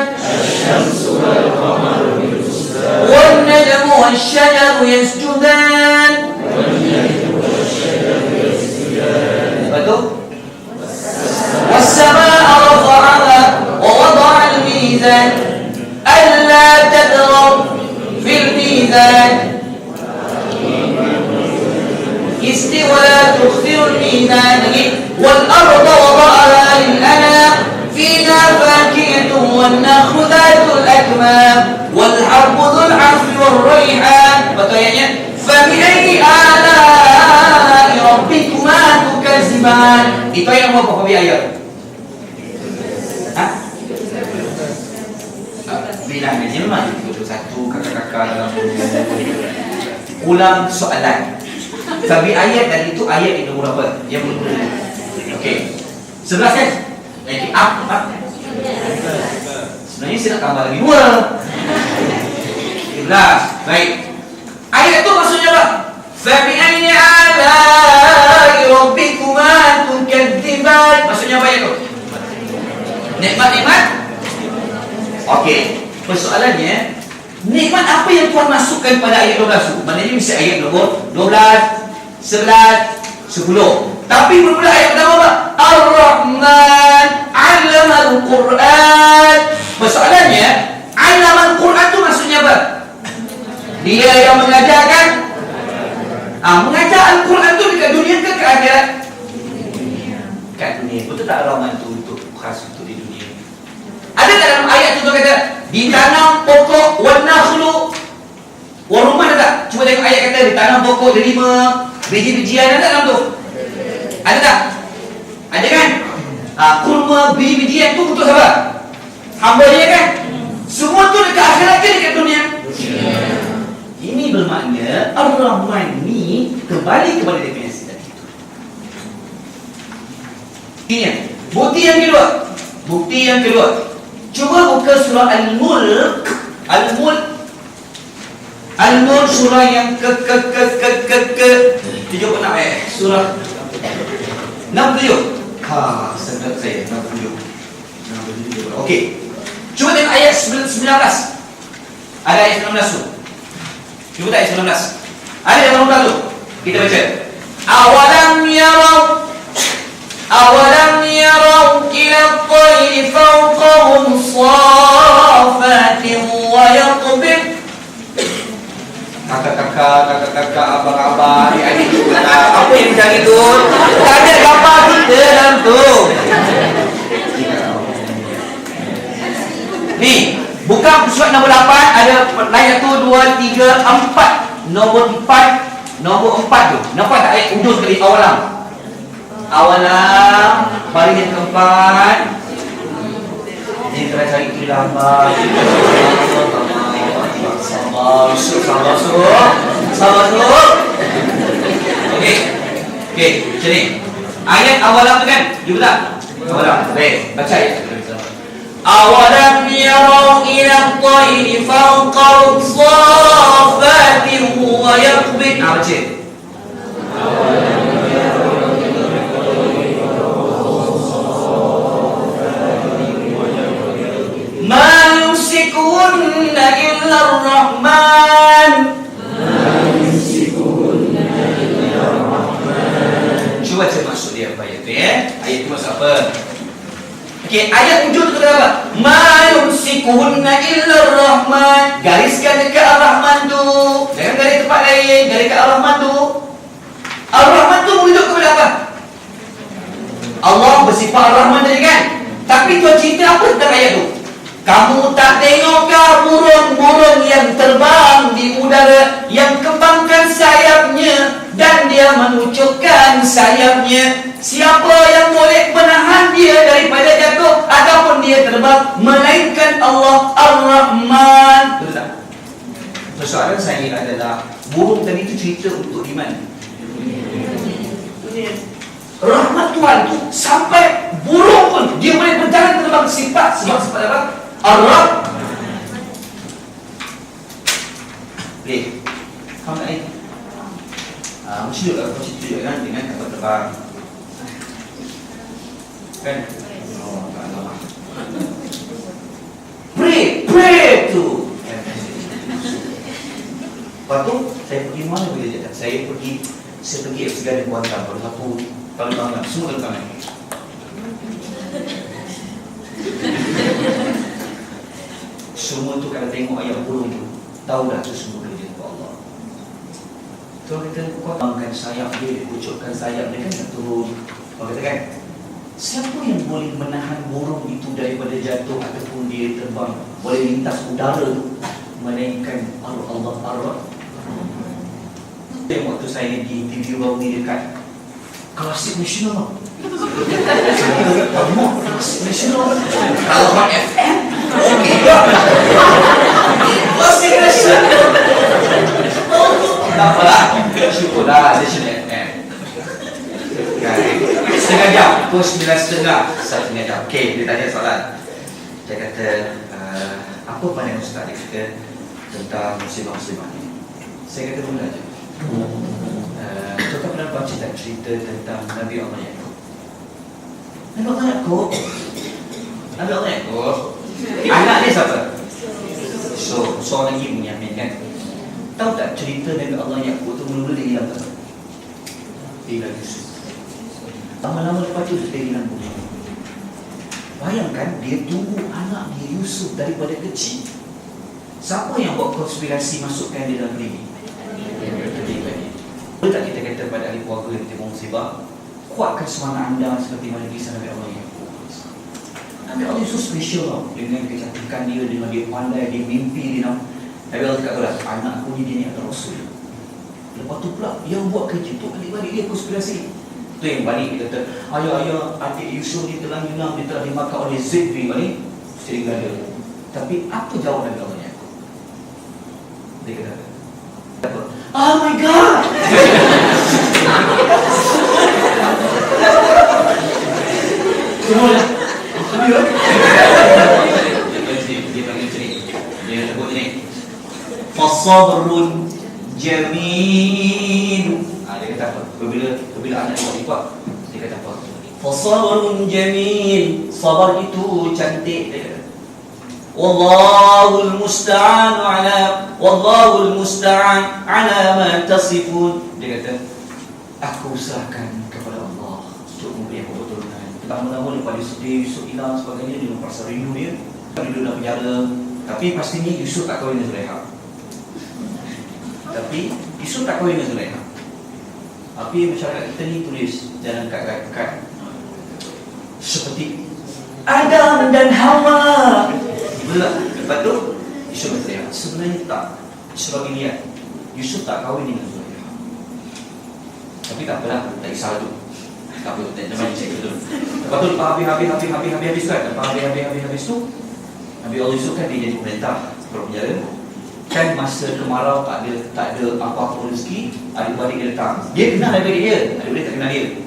والنجم والشجر يسجدان والسماء رفعها ووضع الميزان ألا تطغوا في الميزان ولا تخسر الميزان والأرض وضعها للأنام فيها فاكهة والنخل ذات الأكمام والحب ذو العصف والريحان فبأي آلاء ربكما تكذبان. Itu yang mau apa ayat? Bilangnya memang 31 kakak-kakak dalam ulang soalan. Tapi ayat tadi itu ayat yang nomor berapa? Yang berapa? Okey. 11 kan? Okey, apa? Sebenarnya saya nak tambah lagi 2. 11. Baik. Ayat itu maksudnya apa? Fa bi ayyi ala'i rabbikuma tukadziban. Maksudnya apa itu? Nikmat-nikmat? Okey. Persoalannya, nikmat apa yang Tuhan masukkan pada ayat 12 tu? Maknanya mesti ayat nombor 12, 11, 10. Tapi bermula ayat pertama apa? Ar-Rahman 'Allamal Qur'an. Persoalannya, 'Allamal Qur'an tu maksudnya apa? Dia yang mengajarkan. Mengajar Al-Quran tu dekat dunia ke akhirat? Kat dunia. Betul tak Ar-Rahman tu untuk khas untuk di dunia? Ada tak dalam ayat tu kata ditanam pokok wanakhlu warumah, ada tak? Cuba tengok ayat kata ditanam pokok delima biji-bijian, ada tak dalam tu? Ada tak? Ada kan? Kurma biji-bijian tu untuk siapa? Hamba dia kan? Semua tu dekat akhirat ke dekat dunia? Ini bermakna Ar-Rahman ni kembali kepada definisi tadi itu. Bukti yang kedua. Cuba buka surah Al-Mulk. Al-Mulk surah yang ke 76 surah 60. Sedap saya 60. Okey. Cuba tengok ayat 19. Ada ayat 19 tu. Cuba tak ayat 19. Ada yang nombor tu. Kita baca. أولم يروا إلى الطير فوقهم صافات ويقبض. Kakak-kakak kakak, abang-abang, adik-adik juga tak. Apa yang macam itu? Tak ada gambar kita dalam tu. Ni, buka surat nombor 8. Ada line 1, 2, 3, 4. Nombor 4. Nombor 4 tu. Nampak tak ayat ujung sekali? Awalam. Awalam. Baris yang keempat. Ni try cari tu gambar. Sabar. Okey. Macam ni. Ayat awalam tu kan? You betul? Awalam. Baik, baca ayat. Awalam yarau ila at-tayri fawqahum saffatin wa yaqbid. Baca. Ma yumsikunna illa ar-Rahman. Cuba saya maksud dia apa ayat tu ya? Ayat tu maksud apa? Okey, ayat ujung tu kata apa? Ma yumsikuhunna illa ar-Rahman. Gariskan dekat Ar-Rahman tu. Jangan garis tempat lain, garis dekat Ar-Rahman tu. Ar-Rahman tu merujuk kepada apa? Allah bersifat Ar-Rahman tadi kan? Tapi tuan cerita apa tentang ayat tu? Kamu tak tengokkah burung-burung yang terbang di udara, yang kembangkan sayapnya dan dia menucupkan sayapnya? Siapa yang boleh menahan dia daripada jatuh ataupun dia terbang melainkan Allah Ar-Rahman? Betul tak? Persoalan saya adalah burung tadi itu cerita untuk di mana? Rahmat Tuhan tu sampai burung pun dia boleh berjalan terbang. Sifat apa? Allah. Boleh. Kamu nak ni? Mesti juga kau cerita juga kan dengan kapal terbang. Kan? Oh, tak lama. Pray tu. Lepas tu saya pergi mana bila dia? Saya pergi Garden Kuantan. Baru satu kali banget. Semua kali banget. Semua tu kalau tengok ayat burung tu, tahu dah tu semua kerja untuk Allah. Tuan kata, kau bangkan sayap dia, kucukkan sayap dia kan nak turun. Kau kata kan, siapa yang boleh menahan burung itu daripada jatuh ataupun dia terbang, boleh lintas udara tu, melainkan Allah Allah. Waktu saya di interview baru ni dekat Klasik Nasional. Klasik Nasional. Kalau Hot FM, okey tak? Klasik Nasional. Tak apalah, syukurlah Nasional FM. Setengah jam, pukul 9.30 setengah jam. Okey, dia tanya soalan. Dia kata, apa pandangan Ustaz dia kata tentang musibah-musibah ni? Saya kata mula je. Tuan pernah baca tak cerita tentang Nabi Allah Yaqub? Nabi Allah Yaqub? Anak dia siapa? So, seorang lagi Bunyamin kan? Tahu tak cerita Nabi Allah Yaqub tu mula-mula dia hilang tak? Dia hilang Yusuf. Lama-lama lepas tu dia hilang Bunyamin. Bayangkan dia tunggu anak dia Yusuf daripada kecil. Siapa yang buat konspirasi masukkan dia dalam negeri? Boleh tak kita kata pada ahli keluarga yang terima musibah, kuatkan semangat anda seperti mana kisah Nabi Allah Yaqub. Nabi Allah Yusuf special tau, dengan kecantikan dia, dengan dia pandai, dia mimpi dia. Nabi Allah cakap lah, anak aku ni dia ni adalah Rasul. Lepas tu pula yang buat kerja tu adik-adik dia konspirasi. Tu yang balik dia kata, ayah adik Yusuf ni telah hilang, dia telah dimakan oleh Zidri balik sehingga dia. Tapi apa jawab Nabi Allah Yaqub? Dia kata apa? Oh my God! Semua dah. Dia panggil macam ni. Dia sebut ni. Fasabrun jamil. Dia kata apa? Bila anak dia buat, dia kata apa? Fasabrun jamil. Sabar itu cantik. Dia kata. Wallahul musta'an ala ma tasifun. Dia kata, aku serahkan kepada Allah untuk memberi aku pertolongan. Pertama-tama lepas dia sedih, Yusuf hilang sebagainya, dia merasa rindu dia. Rindu dalam penjara. Tapi pastinya Yusuf tak kahwin dengan Zulaikha. Tapi Yusuf tak kahwin dengan Zulaikha. Tapi masyarakat kita ni tulis dalam kad seperti Adam dan Hawa. Betul tak? Lepas tu Yusuf berkata, sebenarnya tak. Sebagai niat Yusuf tak kahwin dengan Zulaikha. Tapi tak apalah, tak kisah tu. Tak apa, tak macam cek betul. Lepas tu habis kan. Habis tu Nabi Allah Yusuf kan dia jadi pemerintah kepala penjara. Kan masa kemarau tak ada apa-apa rezeki, adik-beradik dia datang. Dia kenal adik-beradik dia, adik-beradik tak kenal dia.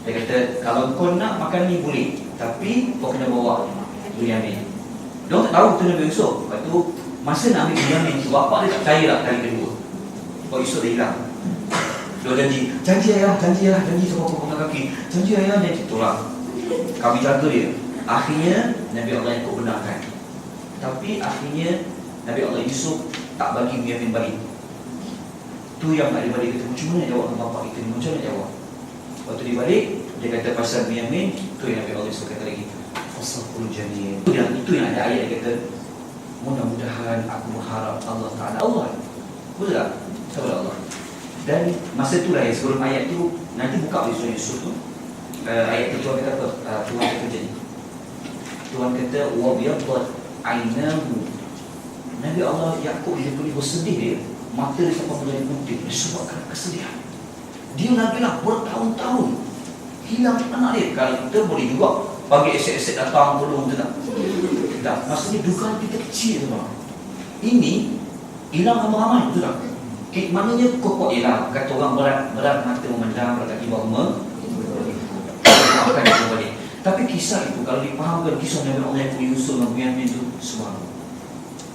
Dia kata, kalau kau nak makan ni boleh, tapi kau kena bawa Bunyamin. Dia tak tahu betul Nabi Yusuf. Lepas tu masa nak ambil Bunyamin tu, bapak dia tak percaya lah kali kedua. Sebab Yusuf dah hilang. Dia janji ayah, janji sama aku pegang kaki. Janji ayah, dia tolak. Kami jaga dia. Akhirnya Nabi Allah Yaakob benarkan. Tapi akhirnya Nabi Allah Yusuf tak bagi Bunyamin balik. Tu yang adik-beradik kata, macam mana nak jawab dengan bapak kita ni? Macam mana nak jawab? Waktu dia balik, dia kata pasal Bunyamin. Tu yang Nabi Allah Yusuf kata lagi, Fasaful Jamil. Itu yang ada ayat dia kata, mudah-mudahan aku berharap Allah Ta'ala Allah. Betul tak? Sabar Allah. Dan masa itulah yang sebelum ayat tu, nanti buka oleh surah Yusuf tu, ayat tu Tuhan kata apa? Tuhan kata macam ni. Tuhan kata, وَبْيَضَّتْ عَيْنَهُ. Nabi Allah Yaakob dia boleh bersedih dia, mata dia sampai menjadi putih disebabkan kesedihan. Dia Nabi lah bertahun-tahun hilang anak dia. Kalau kita boleh juga bagi aset-aset datang tolong, betul tak? Tak, maksudnya dugaan kita kecil tu. Ini hilang ramai-ramai, betul tak? Maknanya kok hilang. Kata orang berat mata memandang, berat kaki bahu makan dia balik. Tapi kisah itu kalau dipahamkan, kisah Nabi Allah Yusuf dan Bunyamin itu semua.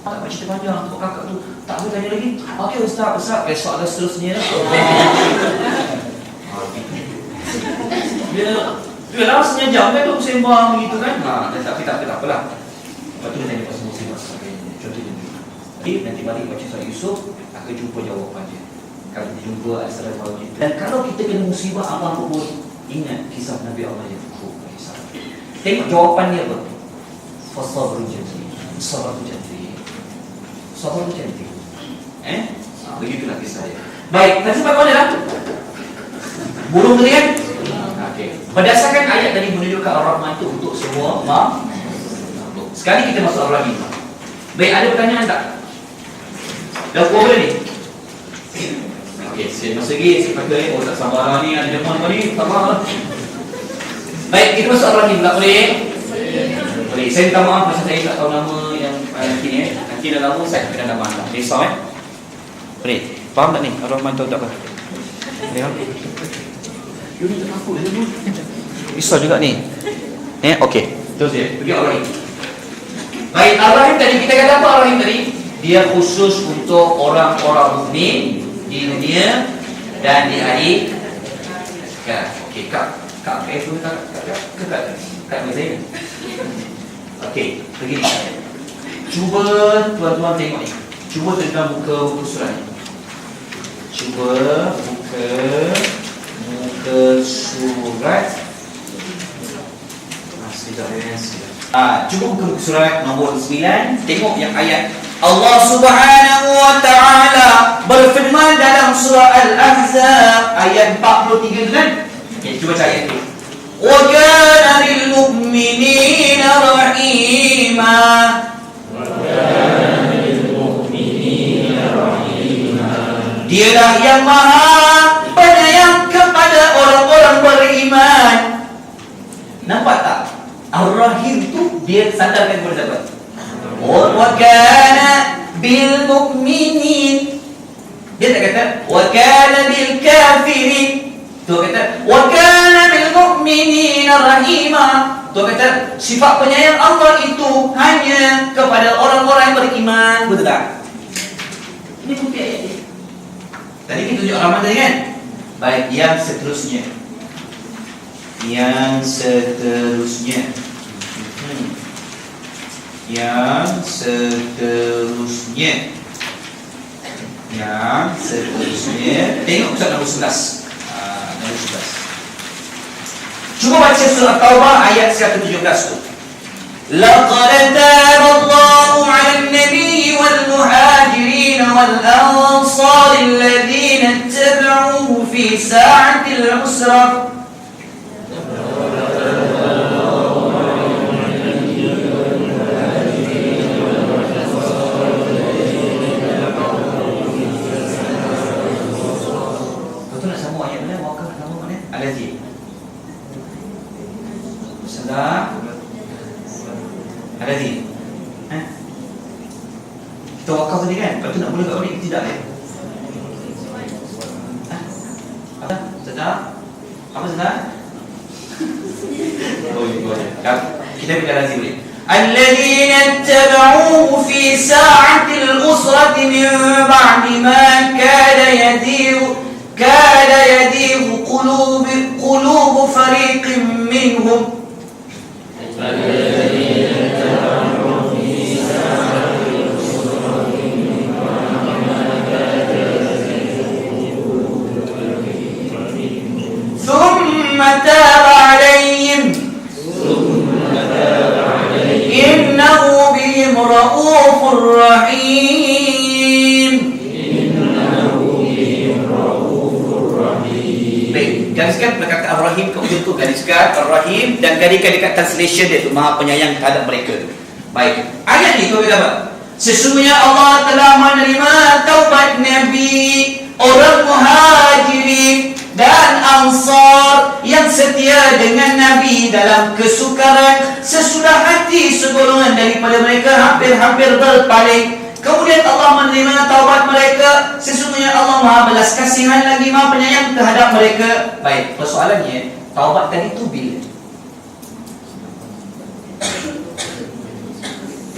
Tak buat cerita panjang, untuk kakak tu tak boleh tanya lagi. Okey Ustaz, soalan seterusnya. Dia lah setengah jam kan tu sembang begitu kan. Tapi tak apalah. Lepas tu dia tanya pasal musibah sebagainya. Contohnya jadi nanti balik baca surah Yusuf, akan jumpa jawapan dia. Kalau kita jumpa Assalamualaikum. Dan kalau kita kena musibah apa pun, ingat kisah Nabi Allah Yaakob. Tengok jawapan dia apa? Fasabrun jamil. Sabar tu cantik. Sabar tu cantik. Begitulah kisah dia. Baik, nanti sampai mana dah? Burung tadi kan? Okey. Berdasarkan ayat tadi menunjukkan Ar-Rahman itu untuk semua makhluk. Sekali kita masuk Ar-Rahim. Baik, ada pertanyaan tak? Dah boleh ni? Okey, saya masuk lagi. Saya pakai, tak sabar ni, ada demam ni, sabar. Baik, kita masuk Ar-Rahim. Tak boleh? Boleh. Saya minta maaf pasal saya tak tahu nama yang nanti ni. Nanti dah lama saya kena nama anda. Risau boleh. Faham tak ni? Ar-Rahman tahu tak apa? Ya. Yuri tak takut dia dulu. Risau juga ni. Okey. Terus dia. Pergi Ar-Rahim. Baik, Ar-Rahim tadi kita kata apa Ar-Rahim tadi? Dia khusus untuk orang-orang mukmin di dunia dan di akhirat. Kan? Okey, Kak itu Kak Mazin. Okey, begini. Cuba tuan-tuan tengok ni. Cuba terjemah buka surat ni. Cuba buka surat. Cuba buka surat nombor 9. Tengok yang ayat Allah Subhanahu wa ta'ala berfirman dalam surah Al-Ahzab ayat 43 kan? Cuba cari ayat itu. Wa kana lil mu'minina rahima. Dialah yang maha penyayang kepada orang-orang beriman. Nampak tak? Ar-Rahim tu dia sandarkan kepada siapa? Wa kana bil mu'minin. Dia tak kata wa kana bil kafirin. Tu kata wa kana bil mu'minina rahima. Tu kata sifat penyayang Allah itu hanya kepada orang-orang yang beriman. Betul tak? Ini bukti ayat ni. Tadi kita tunjuk Rahman tadi kan? Baik, yang seterusnya. Yang seterusnya. Tengok surat nombor 11. Nombor 11. Cuba baca surah Taubah ayat 117 tu. Laqad taballahu 'alan nabiyyi wal muhajirin والأنصار الذين اتبعوه في ساعة العسرة. Betul nak sama ayat mana? Wakaf nama mana? Al-Lazim. Sedar. Al-Lazim. Kita wakaf tadi kan? Lepas tu nak mula kat balik ke tidak? Apa? Sedar? Apa sedar? Oh, kita baca Al-Lazim boleh. الذين اتبعوه في ساعة العسرة من بعد ما كاد يزيغ قلوب فريق منهم. ثم تاب عليهم إنه بهم رؤوف رحيم. Baik, gariskan perkataan Ar-Rahim ke ujung tu, gariskan Ar-Rahim dan gariskan dekat translation dia tu, Maha Penyayang terhadap mereka. Baik, ayat ni tu apa? Sesungguhnya Allah telah menerima taubat Nabi, orang Muhajirin dan Ansar yang setia dengan Nabi dalam kesukaran sesudah hati segolongan daripada mereka hampir-hampir berpaling. Kemudian Allah menerima taubat mereka. Sesungguhnya Allah Maha belas kasihan lagi Maha Penyayang terhadap mereka. Baik, persoalannya, taubat tadi tu bila?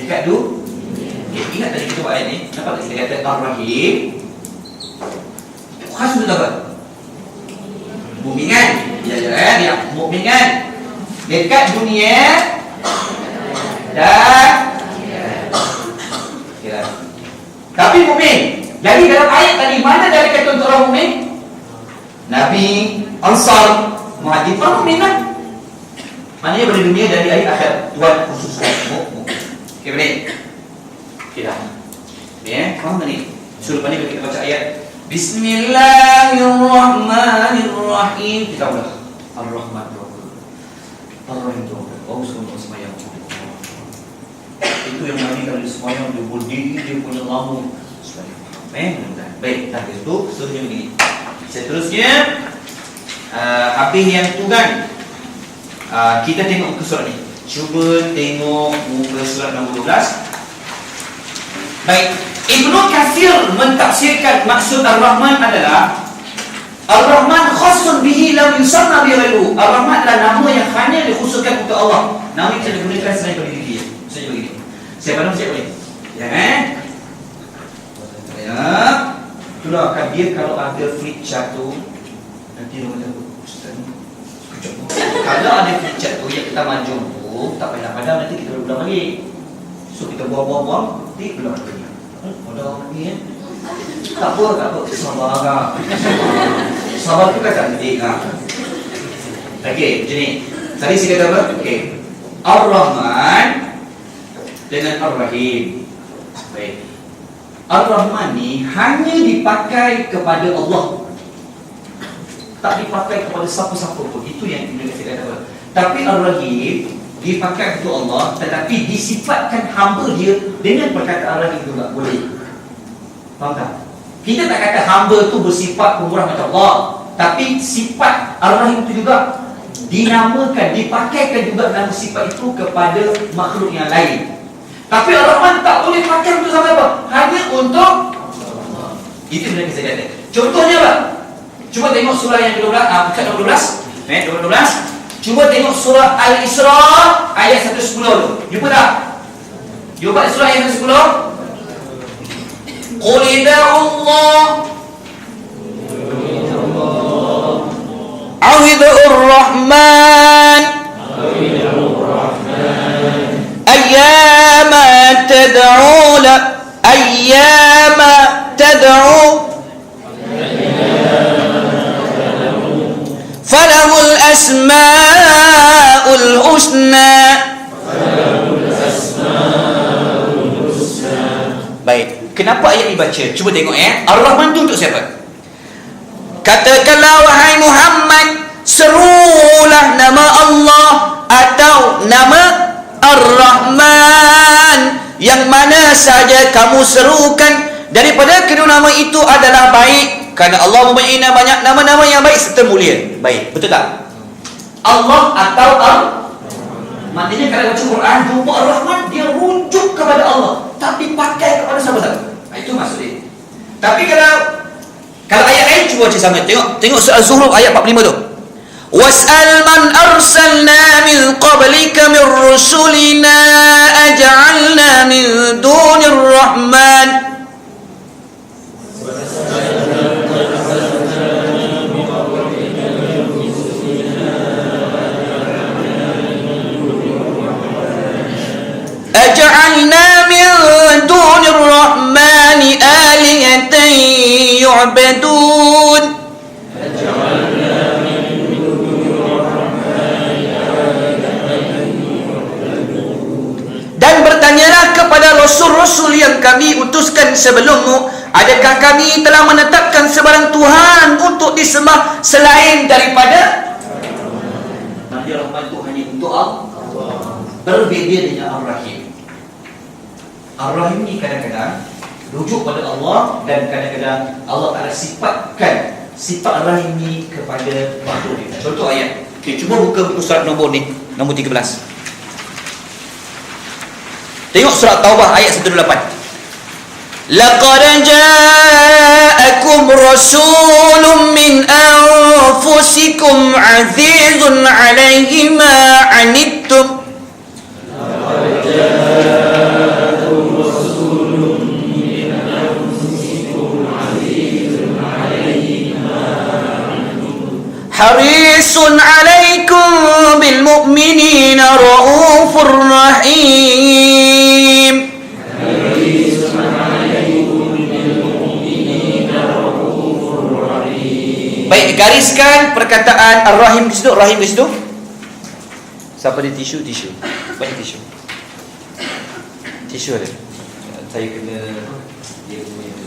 Dekat tu? Okay, ingat tadi kita buat ayat ni, nampak tak kita kata Ar-Rahim? Khas betul tak? Mukminkan. Ya, mukminkan dekat dunia dan kira. Tapi mukmin. Jadi dalam ayat tadi mana dari kata untuk orang mukmin? Nabi, Ansar, Muhajirin, orang mukmin kan? Maknanya pada dunia dari ayat akhir Tuhan khususkan mukmin. Okey, boleh? Okey dah. Ya, faham tak ni? So lepas ni kita baca ayat Bismillahirrahmanirrahim. Kita ulang. Ar-Rahman Ar-Rahim. Ar-Rahim tu. Bagus untuk semayang. Itu yang Nabi kalau semayang dia berdiri, dia punya lama. Baik, tak itu. Seterusnya begini. Seterusnya habis yang tu kan. Kita tengok muka surat ni. Cuba tengok muka surat nombor 12. Baik, Ibnu Katsir mentafsirkan maksud Ar-Rahman adalah Ar-Rahman khasun bihi lam yusanna bi ghairuhu. Ar-Rahman adalah nama yang hanya dikhususkan untuk Allah. Nama itu digunakan selain daripada dia. Saja begini. Siapa nama siapa ni? Ya Ya. Itulah akan dia kalau ada flip chart tu nanti dia macam ustaz ni. Kalau ada flip chart tu yang kita maju tu tak payah padam, nanti kita ulang balik. So kita buang-buang nanti ulang lagi. Ada orang ni tak apa, sabar. Sabar tu kan cantik kan. Okey, macam ni. Tadi saya kata apa? Okey. Ar-Rahman dengan Ar-Rahim. Baik. Ar-Rahman ni hanya dipakai kepada Allah. Tak dipakai kepada siapa-siapa pun. Itu yang saya kata apa. Tapi Ar-Rahim dipakai untuk Allah, tetapi disifatkan hamba dia dengan perkataan Ar-Rahim itu tak boleh. Faham tak? Kita tak kata hamba tu bersifat pemurah macam Allah, tapi sifat Ar-Rahim itu juga dinamakan, dipakaikan juga nama sifat itu kepada makhluk yang lain. Tapi Ar-Rahman tak boleh pakai untuk siapa? Hanya untuk itu yang saya kata. Contohnya apa? Cuba tengok surah yang ke-12, bukan nomor 12. Nomor 12. Cuba tengok surah Al-Isra ayat 110 tu. Jumpa tak? Jumpa surah ayat 110. Qul ida'ullah Awidhur Rahman Ayyama tad'una Ayyama tad'u Falahul asma'ul husna. Baik. kenapa ayat dibaca? Cuba tengok Ar-Rahman tu untuk siapa? Katakanlah wahai Muhammad, serulah nama Allah atau nama Ar-Rahman, yang mana saja kamu serukan daripada kedua nama itu adalah baik, kerana Allah mempunyai banyak nama-nama yang baik serta mulia. Baik, betul tak? Allah atau maknanya kalau baca Quran jumpa Ar-Rahman, dia rujuk kepada Allah tapi pakai kepada siapa-siapa. Itu maksudnya. Tapi kalau ayat lain cuba baca sama. Tengok surah Az-Zukhruf ayat 45 tu. Was'al man arsalna min qablika min rusulina aj'alna min dunir rahman أجعلنا من دون الرحمن آلهة يعبدون. Dan bertanyalah kepada rasul-rasul yang kami utuskan sebelummu, adakah kami telah menetapkan sebarang Tuhan untuk disembah selain daripada Nabi Rahman itu hanya untuk Allah. Berbeza dengan Ar-Rahim. Ar-Rahim ni kadang-kadang rujuk pada Allah, dan kadang-kadang Allah Ta'ala sifatkan sifat Ar-Rahim ni kepada makhluk dia. Contoh ayat. Okay, cuba buka buku surat nombor ni, nombor 13. Tengok surat Taubah ayat 128. Laqad ja'akum rasulun min anfusikum azizun 'alaihi ma 'anittum. Harisun 'alaikum bil mu'minina raufur rahim. Baik, gariskan perkataan Ar-Rahim di situ, Rahim di situ. Siapa ada tisu? Banyak tisu. Tisu ada. Saya kena dia punya tu.